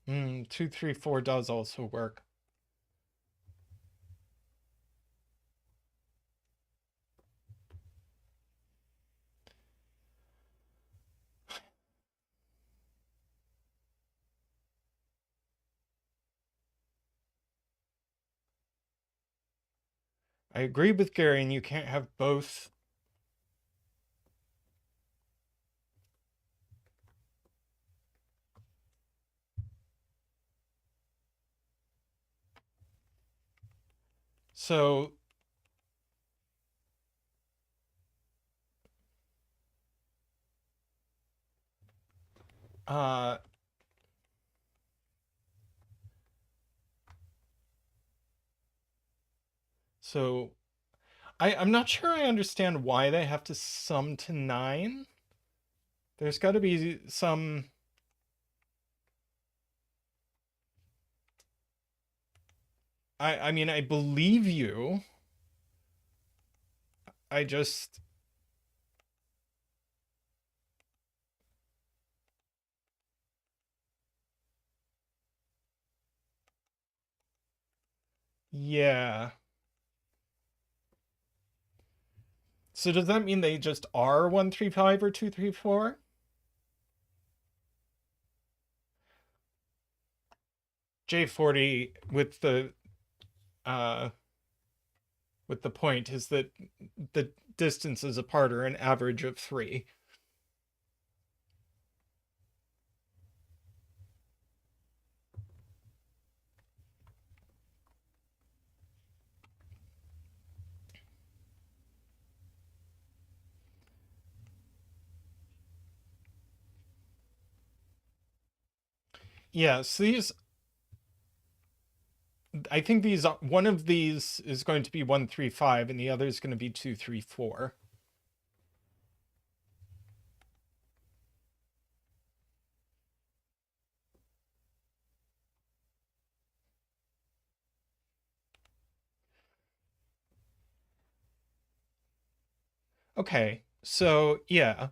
Hmm, 234 does also work. I agree with Gary, and you can't have both. So, uh, so I'm not sure I understand why they have to sum to 9. There's got to be some. I mean, I believe you. I just. Yeah. So does that mean they just are 135 or 234? J40 uh with the point is that the distances apart are an average of 3. Yeah, so these, I think these, one of these is going to be 135 and the other is going to be 234. Okay, so yeah,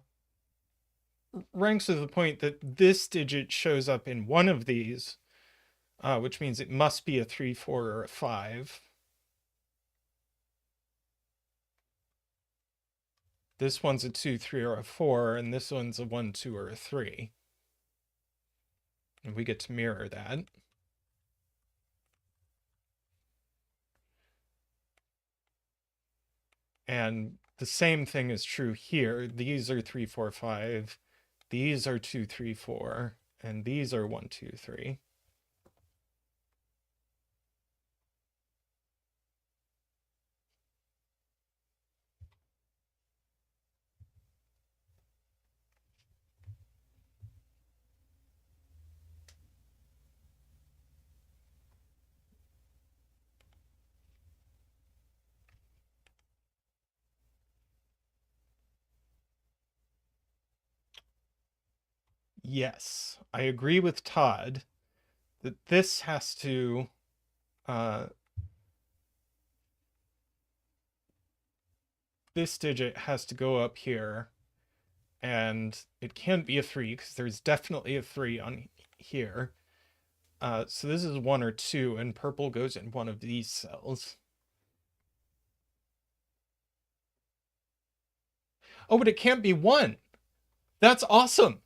ranks to the point that this digit shows up in one of these, which means it must be a 3, 4, or a 5. This one's a 2, 3, or a 4, and this one's a 1, 2, or a 3. And we get to mirror that. And the same thing is true here. These are 3, 4, 5. These are 2, 3, 4. And these are 1, 2, 3. Yes, I agree with Todd that this has to this digit has to go up here, and it can't be a 3 because there's definitely a 3 on here. So this is 1 or 2, and purple goes in one of these cells. Oh, but it can't be 1. That's awesome.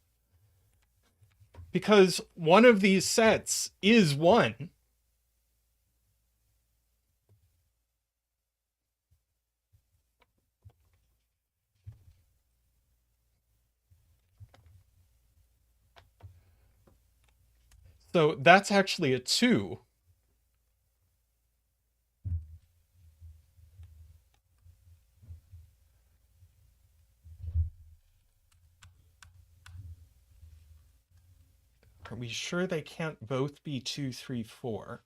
Because one of these sets is 1. So that's actually a 2. Are we sure they can't both be 2, 3, 4?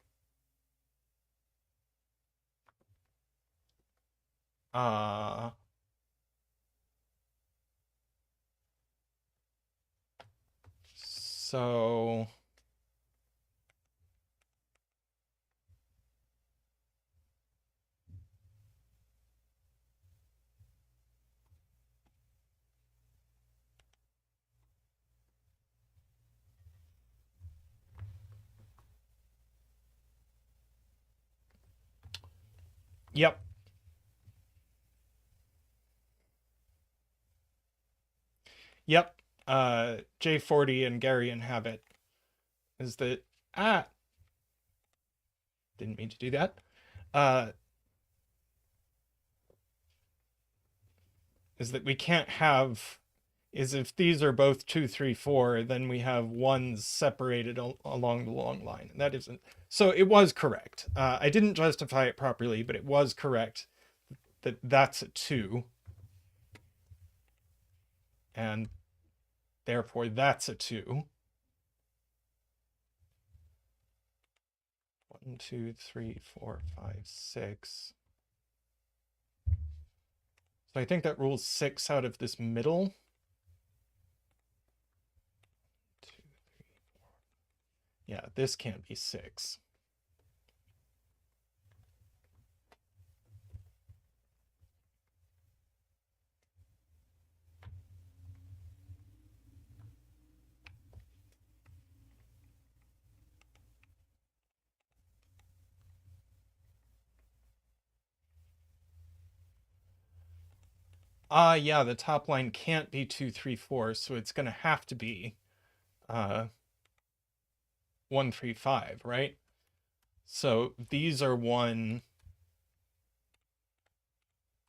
So yep. Yep. J40 and Gary inhabit is that didn't mean to do that. Is that we can't have is if these are both 2, 3, 4, then we have ones separated along the long line. And that isn't. So it was correct. I didn't justify it properly, but it was correct that that's a 2. And therefore that's a 2. 1, 2, 3, 4, 5, 6. So I think that rules 6 out of this middle. 2, 3, 4. Yeah, this can't be 6. Yeah, the top line can't be 2, 3, 4, so it's going to have to be 1, 3, 5, right? So these are 1,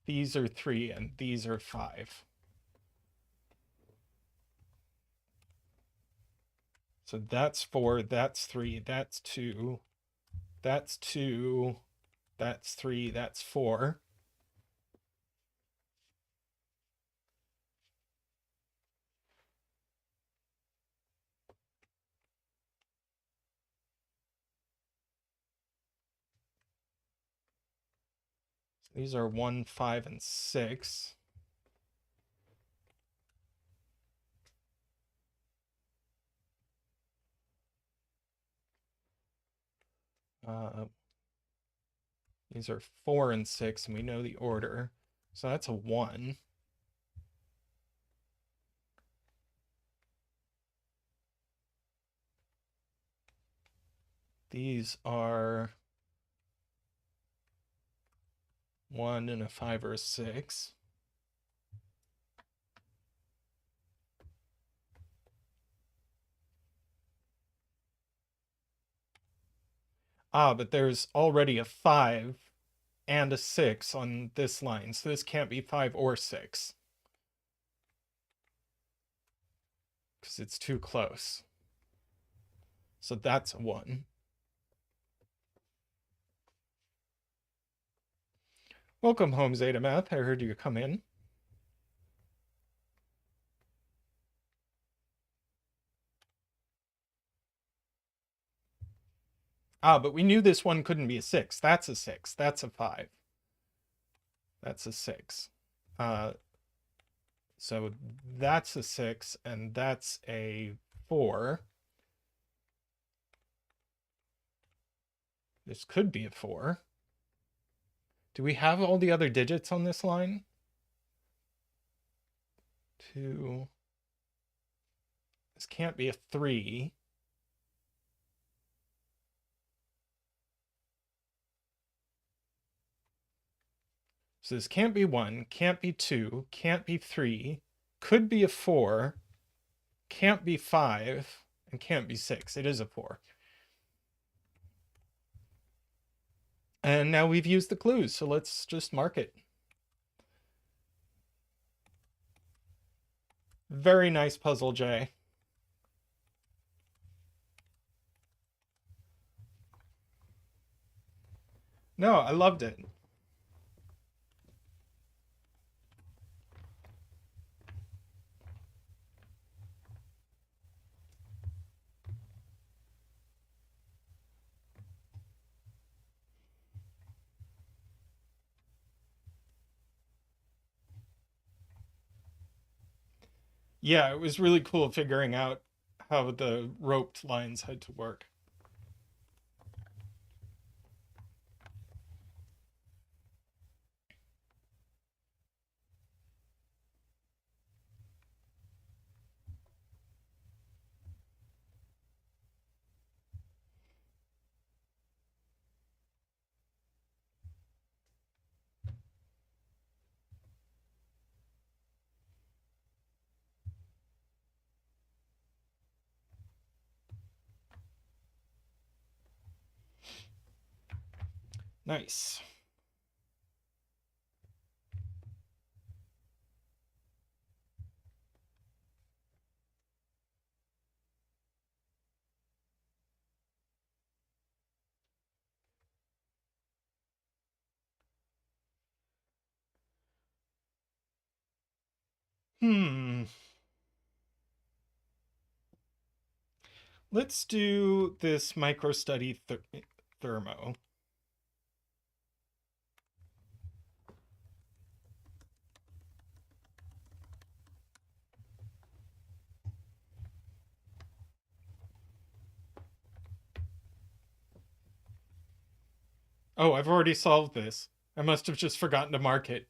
these are 3, and these are 5. So that's 4, that's 3, that's 2, that's 2, that's 3, that's 4. These are 1, 5, and 6. These are 4 and 6, and we know the order. So that's a 1. These are 1 and a 5 or a 6. But there's already a 5 and a 6 on this line, so this can't be 5 or 6. Because it's too close. So that's a 1. Welcome home, zetamath. I heard you come in. But we knew this one couldn't be a 6. That's a 6. That's a 5. That's a 6. So that's a 6, and that's a 4. This could be a 4. Do we have all the other digits on this line? 2. This can't be a 3. So this can't be 1, can't be 2, can't be 3, could be a 4, can't be 5, and can't be 6. It is a 4. And now we've used the clues, so let's just mark it. Very nice puzzle, Jay. No, I loved it. Yeah, it was really cool figuring out how the roped lines had to work. Nice. Hmm. Let's do this MicroStudy thermo. Oh, I've already solved this. I must have just forgotten to mark it.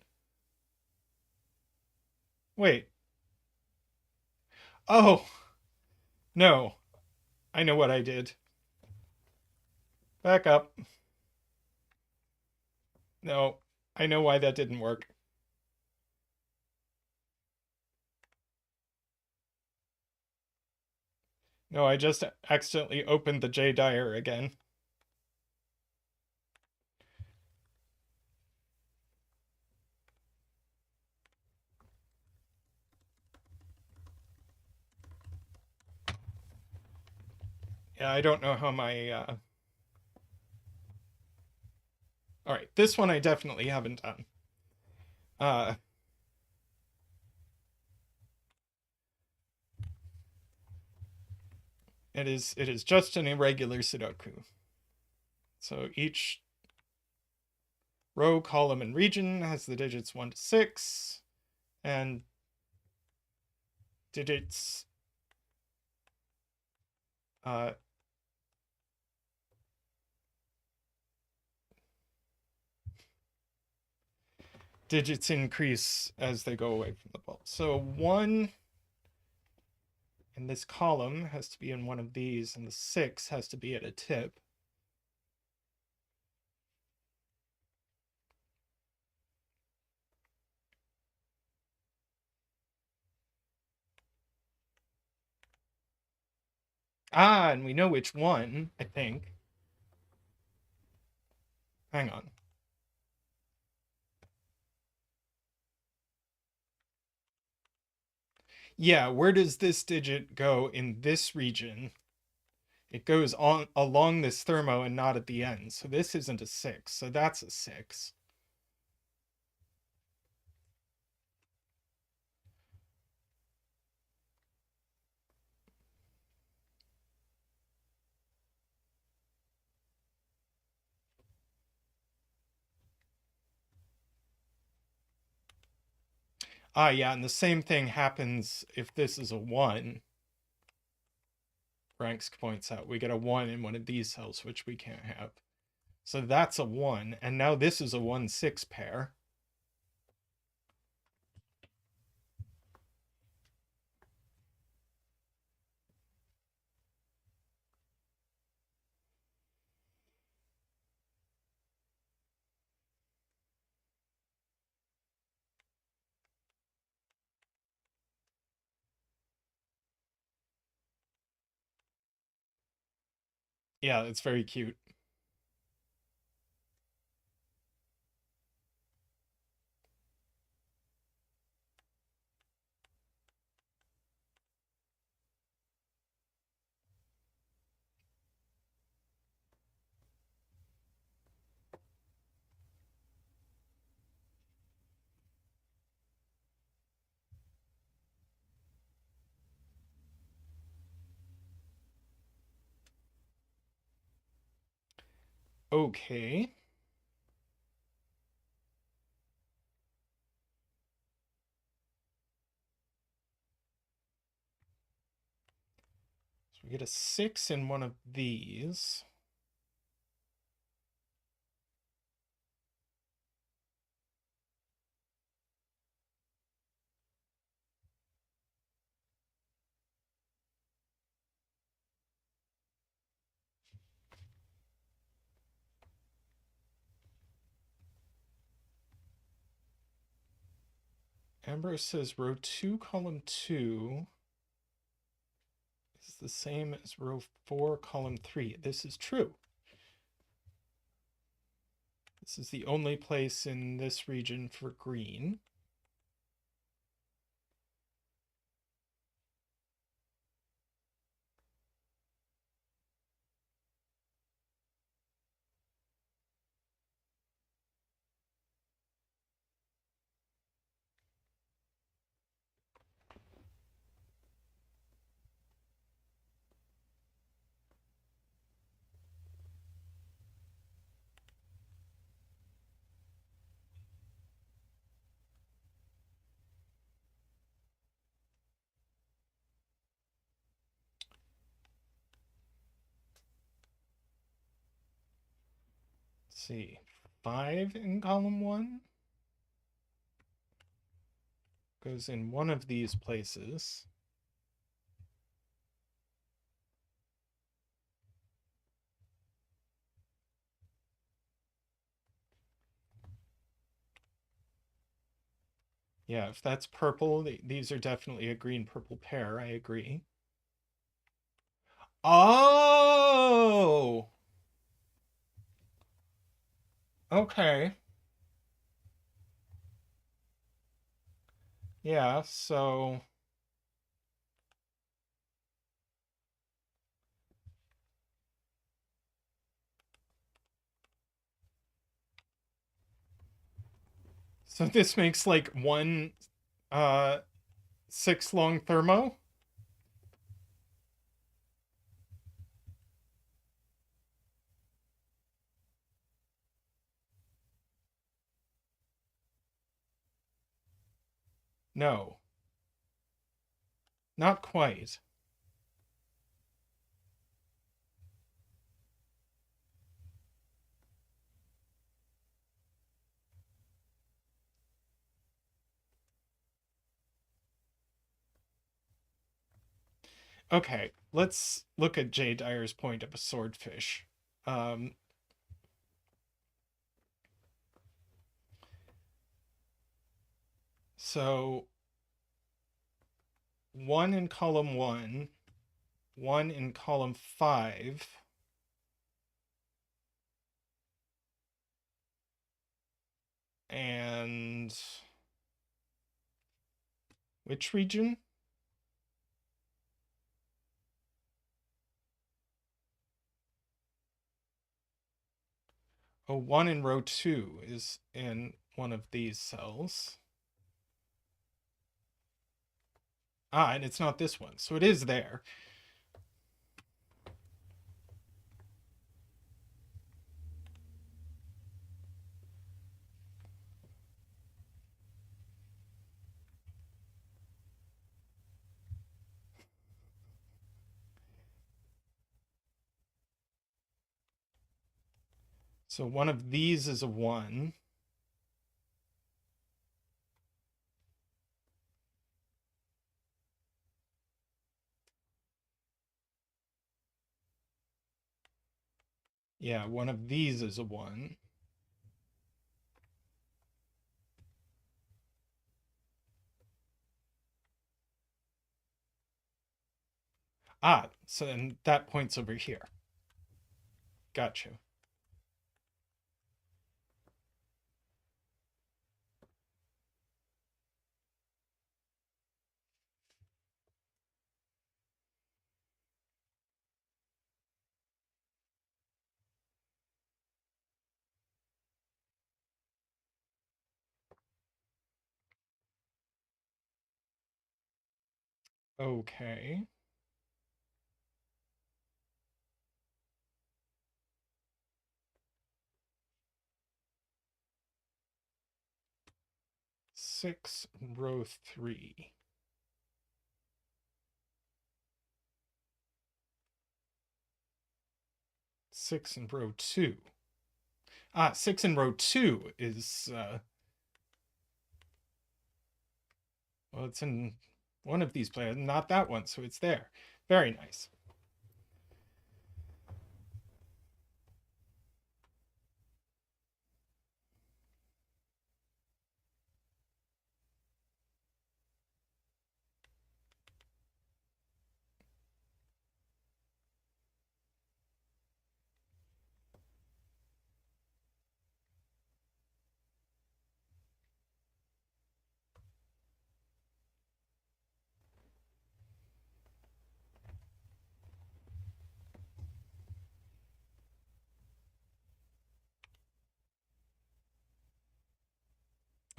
Wait. Oh, no. I know what I did. Back up. No, I know why that didn't work. No, I just accidentally opened the Dyer again. Yeah, I don't know how my All right, this one I definitely haven't done. Uh it is just an irregular Sudoku. So each row, column, and region has the digits 1 to 6 and digits uh digits increase as they go away from the ball. So 1 in this column has to be in one of these, and the 6 has to be at a tip. Ah, and we know which one, I think. Hang on. Yeah, where does this digit go in this region? It goes on along this thermo and not at the end. So this isn't a 6. So that's a 6. Ah, yeah, and the same thing happens if this is a 1. Ranks points out we get a 1 in one of these cells, which we can't have. So that's a 1, and now this is a 1-6 pair. Yeah, it's very cute. Okay. So we get a 6 in one of these. Ambrose says row 2, column 2 is the same as row 4, column 3. This is true. This is the only place in this region for green. Let's see. 5 in column 1 goes in one of these places. Yeah, if that's purple, these are definitely a green-purple pair. I agree. Oh! Okay. Yeah, so... So this makes like one 6 long thermo? No, not quite. Okay, let's look at J. Dyer's point of a swordfish. Um, so 1 in column 1, 1 in column 5, and which region? Oh, 1 in row 2 is in one of these cells. Ah, and it's not this one, so it is there. So one of these is a 1. Yeah, one of these is a 1. Ah, so then that point's over here. Gotcha. Okay. 6 in row 3. Six in row 2. 6 in row 2 is, well, it's in one of these places, not that one, so it's there. Very nice.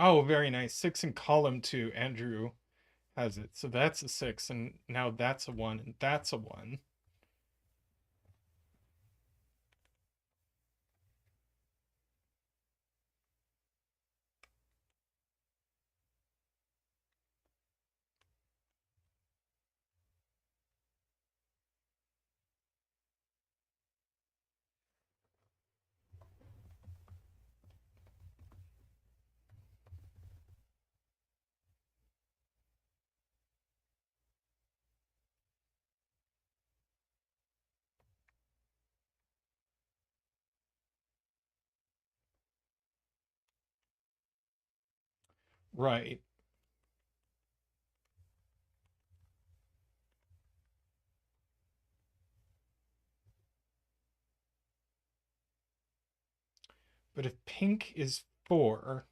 Oh, very nice. 6 in column 2. Andrew has it. So that's a 6, and now that's a 1, and that's a 1. Right. But if pink is 4,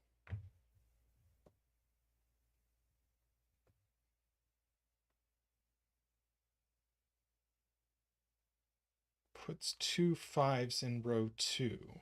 puts 2 5s in row 2.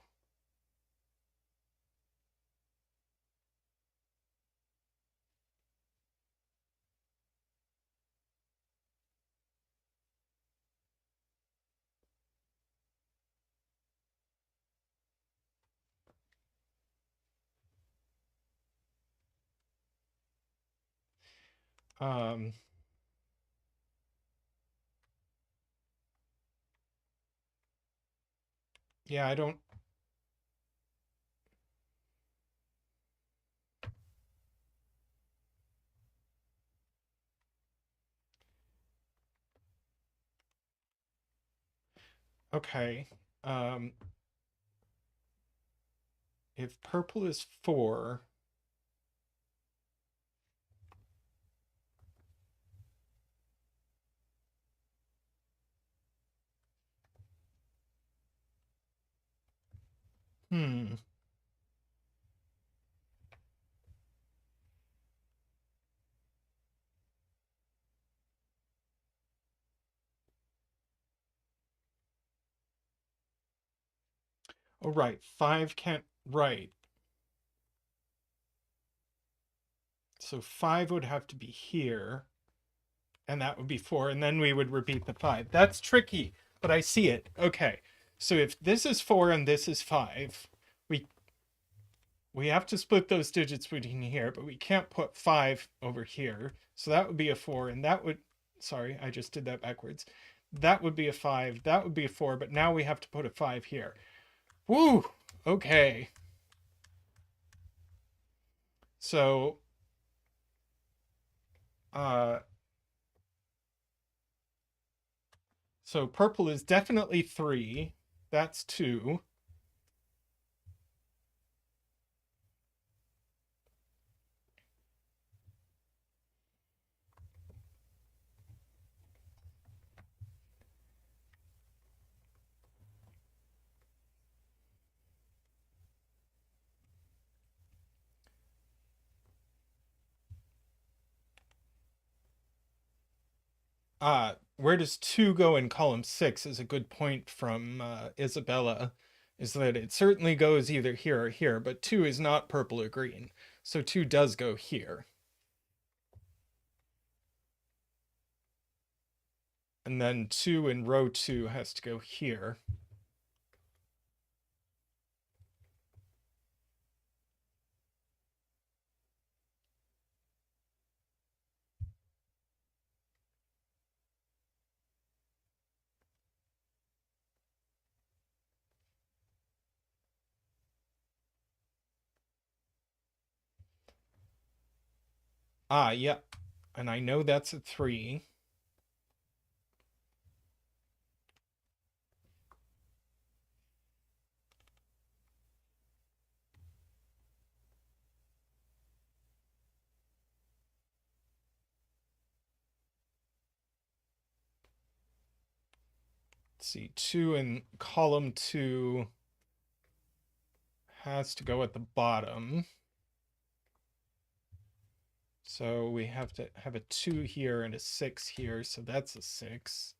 Yeah, I don't. Okay. If purple is 4, hmm. Oh, right. 5 can't. Right. So 5 would have to be here, and that would be 4, and then we would repeat the 5. That's tricky, but I see it. Okay. So if this is 4 and this is 5, we we have to split those digits between here, but we can't put 5 over here. So that would be a 4, and that would, sorry, I just did that backwards. That would be a 5, that would be a 4, but now we have to put a 5 here. Woo! Okay. So, so purple is definitely 3. That's 2. Where does 2 go in column 6 is a good point from Isabella, is that it certainly goes either here or here, but 2 is not purple or green. So 2 does go here. And then 2 in row 2 has to go here. Ah, yeah. And I know that's a 3. Let's see, 2 in column 2 has to go at the bottom. So we have to have a 2 here and a 6 here, so that's a 6.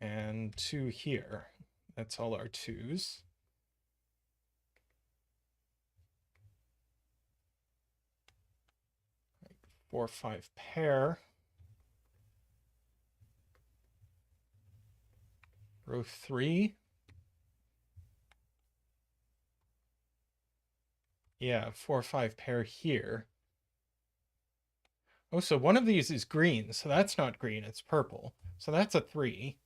And 2 here. That's all our 2s. Four, 5 pair. Row 3. Yeah, 4, 5 pair here. Oh, so one of these is green, so that's not green, it's purple. So that's a 3.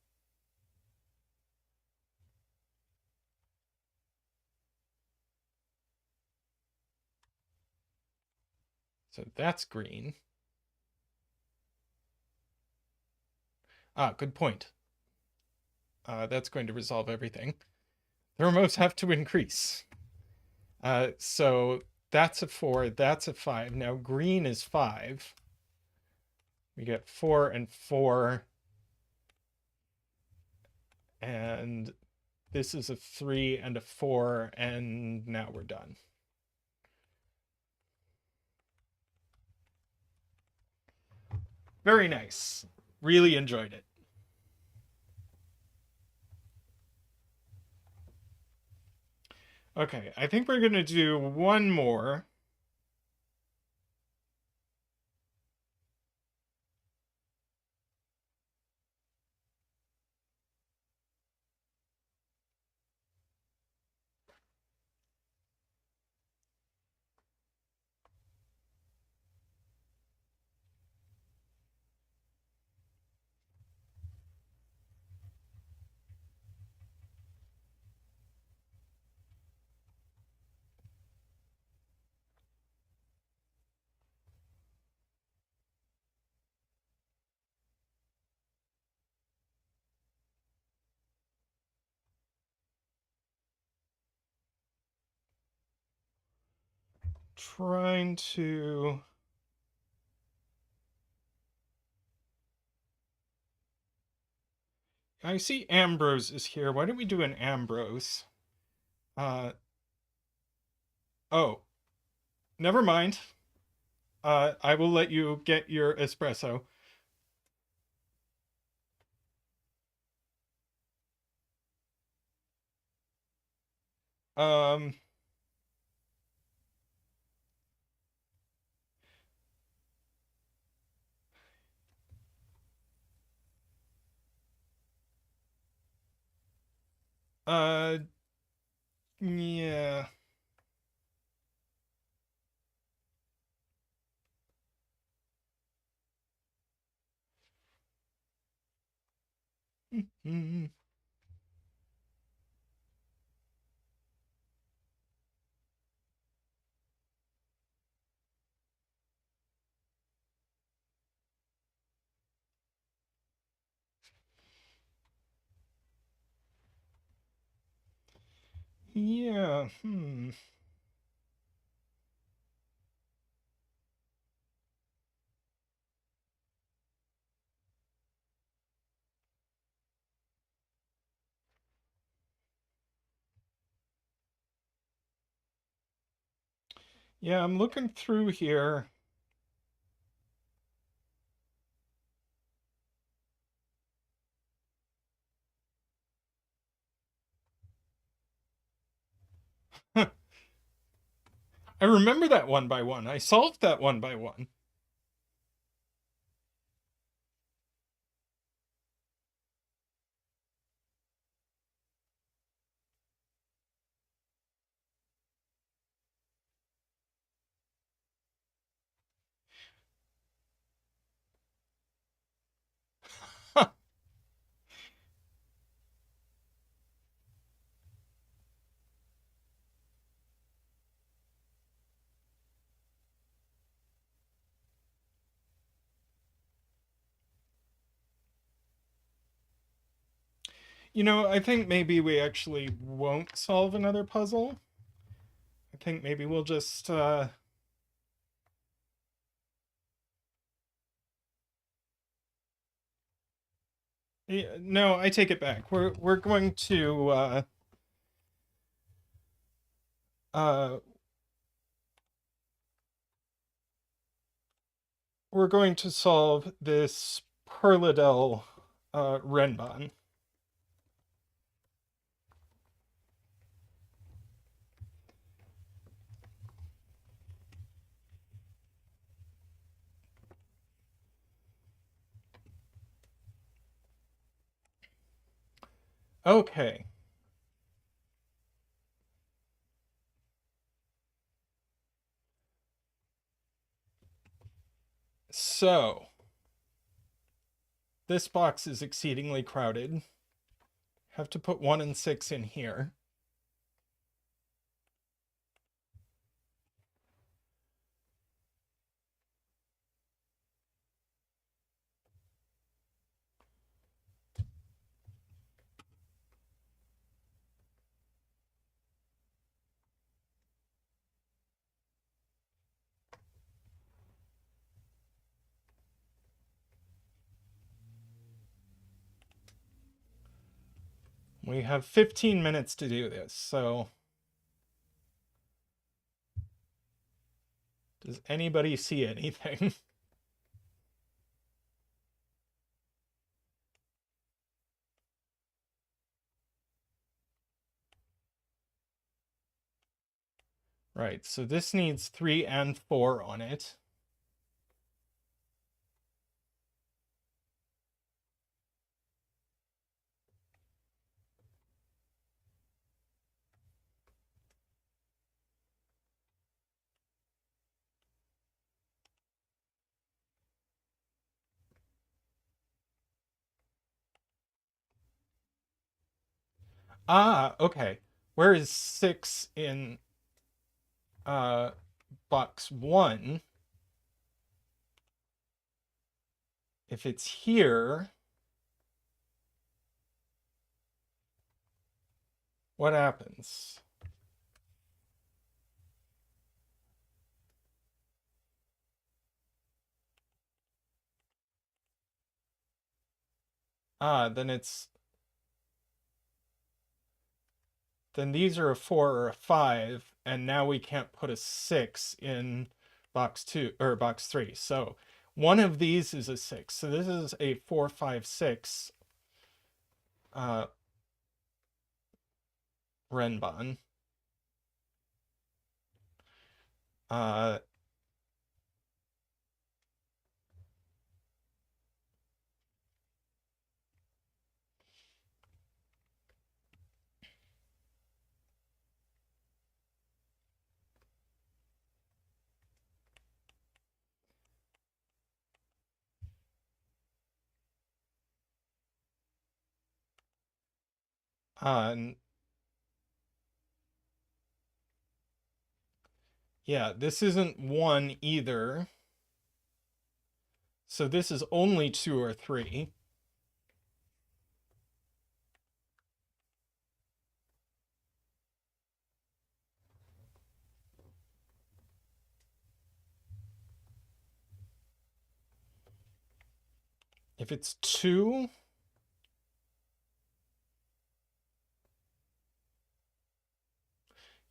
So that's green. Ah, good point. That's going to resolve everything. Thermos have to increase. So that's a 4, that's a 5. Now green is 5. We get 4 and 4. And this is a 3 and a 4, and now we're done. Very nice. Really enjoyed it. Okay, I think we're going to do one more. Trying to... I see Ambrose is here. Why don't we do an Ambrose? Oh, never mind. I will let you get your espresso. Um, uh, yeah. Yeah, Yeah, I'm looking through here. I remember that one by one. I solved that one by one. You know, I think maybe we actually won't solve another puzzle. I think maybe we'll just no, I take it back. We're going to uh we're going to solve this perladel renbon. Okay. So, this box is exceedingly crowded. Have to put 1 and 6 in here. We have 15 minutes to do this, so does anybody see anything? Right, so this needs 3 and 4 on it. Ah, okay. Where is 6 in uh box 1? If it's here, what happens? Ah, then these are a 4 or a 5, and now we can't put a 6 in box 2 or box 3. So one of these is a 6. So this is a 4, 5, 6 renbon. Uh, uh, yeah, this isn't 1 either. So this is only 2 or 3. If it's 2,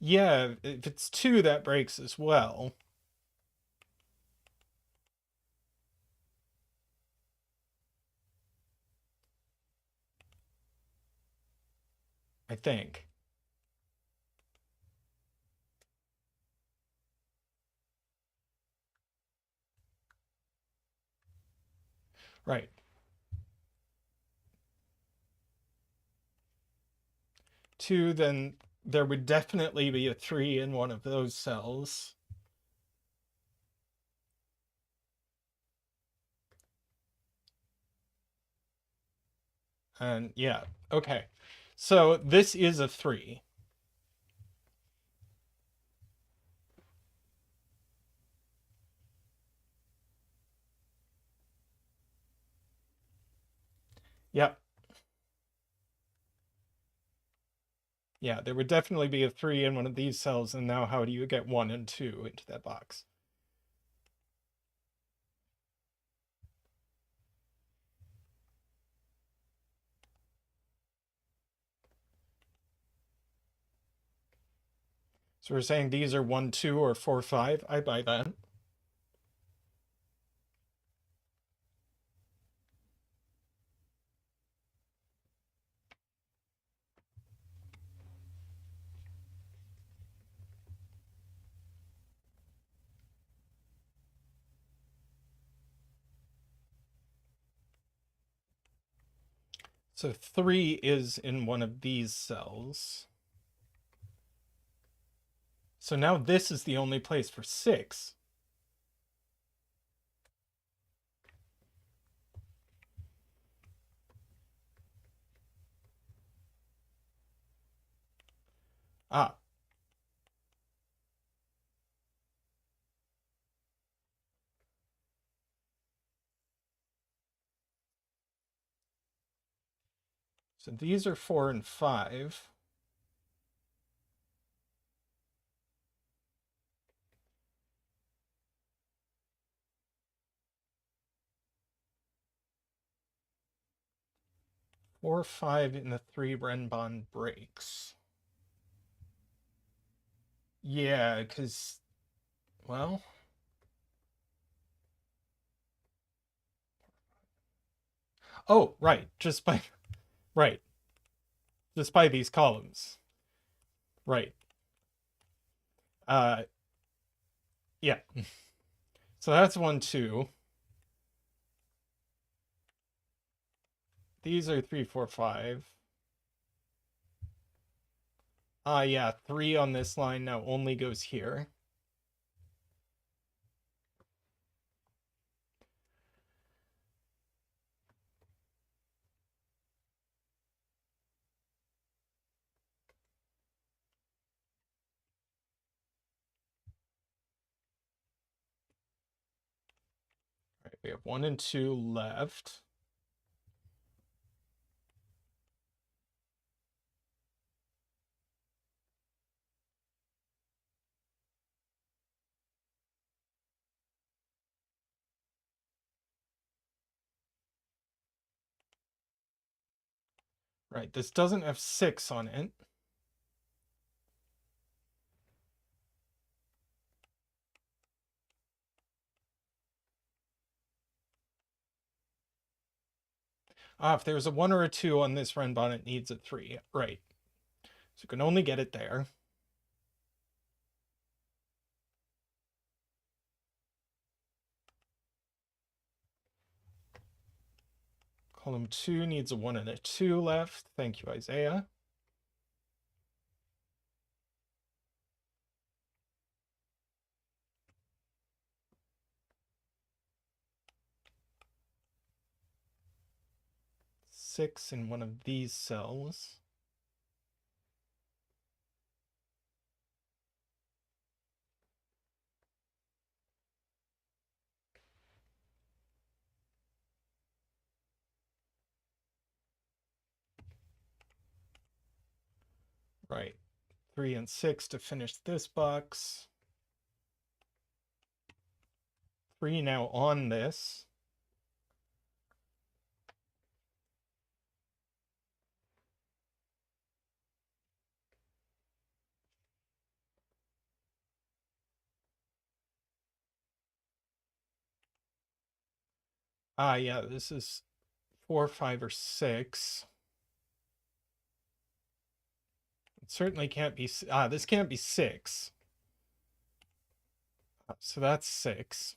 yeah, if it's 2, that breaks as well. I think. Right. 2, then there would definitely be a 3 in one of those cells. And yeah, okay. So this is a 3. Yep. Yeah, there would definitely be a 3 in one of these cells, and now how do you get 1 and 2 into that box? So we're saying these are 1, 2, or 4, 5. I buy that. So 3 is in one of these cells. So now this is the only place for 6. Ah. So these are 4 and 5. Four, 5 in the 3 Ren bond breaks. Yeah, because, well, oh, right, right, just by these columns. Right. Uh, yeah. So that's 1, 2. These are 3, 4, 5. Yeah, 3 on this line now only goes here. All right, we have 1 and 2 left. Right, this doesn't have 6 on it. If there's a 1 or a 2 on this Ren bond, it needs a 3. Right. So you can only get it there. Column 2 needs a 1 and a 2 left. Thank you, Isaiah. Six in one of these cells. Right. 3 and 6 to finish this box. 3 now on this. Yeah, this is 4, 5, or 6. It certainly can't be, this can't be 6. So that's 6.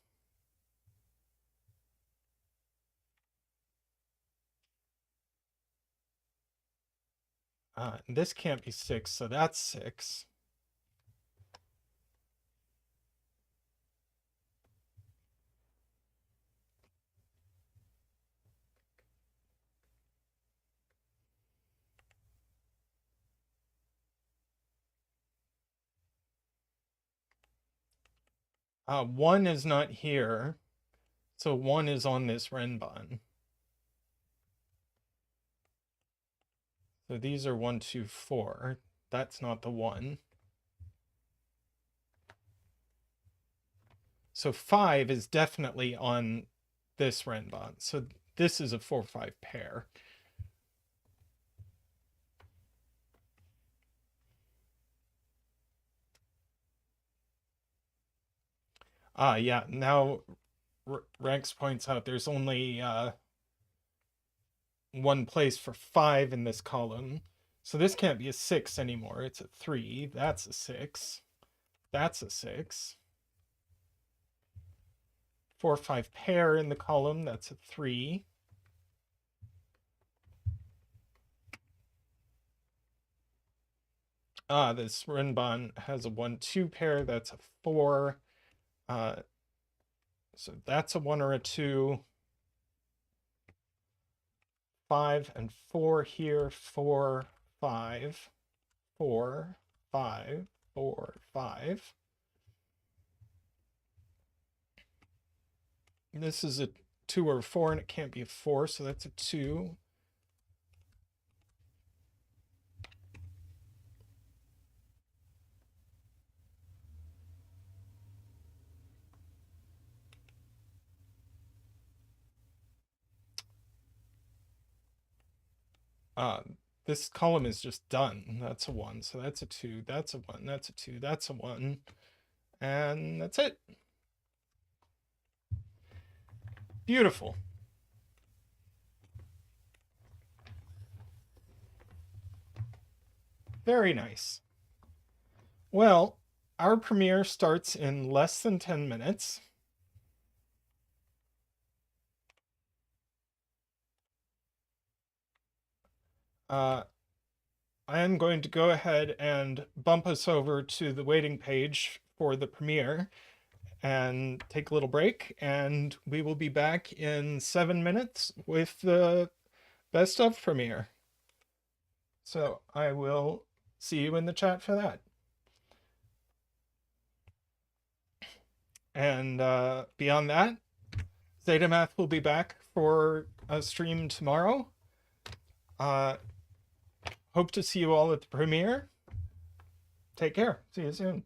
And this can't be 6, so that's 6. One is not here, so 1 is on this Renbon. So these are 1, 2, 4. that's not the one. So 5 is definitely on this Renbon. So this is a 4-5 pair. Yeah, now Rex points out there's only one place for 5 in this column. So this can't be a 6 anymore. It's a 3. That's a 6. That's a 6. 4-5 pair in the column. That's a 3. This Renbon has a 1-2 pair. That's a 4. So that's a 1 or a 2. 5 and 4 here. 4, 5, 4, 5, 4, 5. This is a 2 or a 4, and it can't be a 4, so that's a 2. This column is just done. That's a 1, so that's a 2, that's a 1, that's a 2, that's a 1, and that's it. Beautiful. Very nice. Well, our premiere starts in less than 10 minutes. I am going to go ahead and bump us over to the waiting page for the premiere and take a little break, and we will be back in 7 minutes with the best of premiere. So I will see you in the chat for that. And beyond that, zetamath will be back for a stream tomorrow. Hope to see you all at the premiere. Take care. See you soon.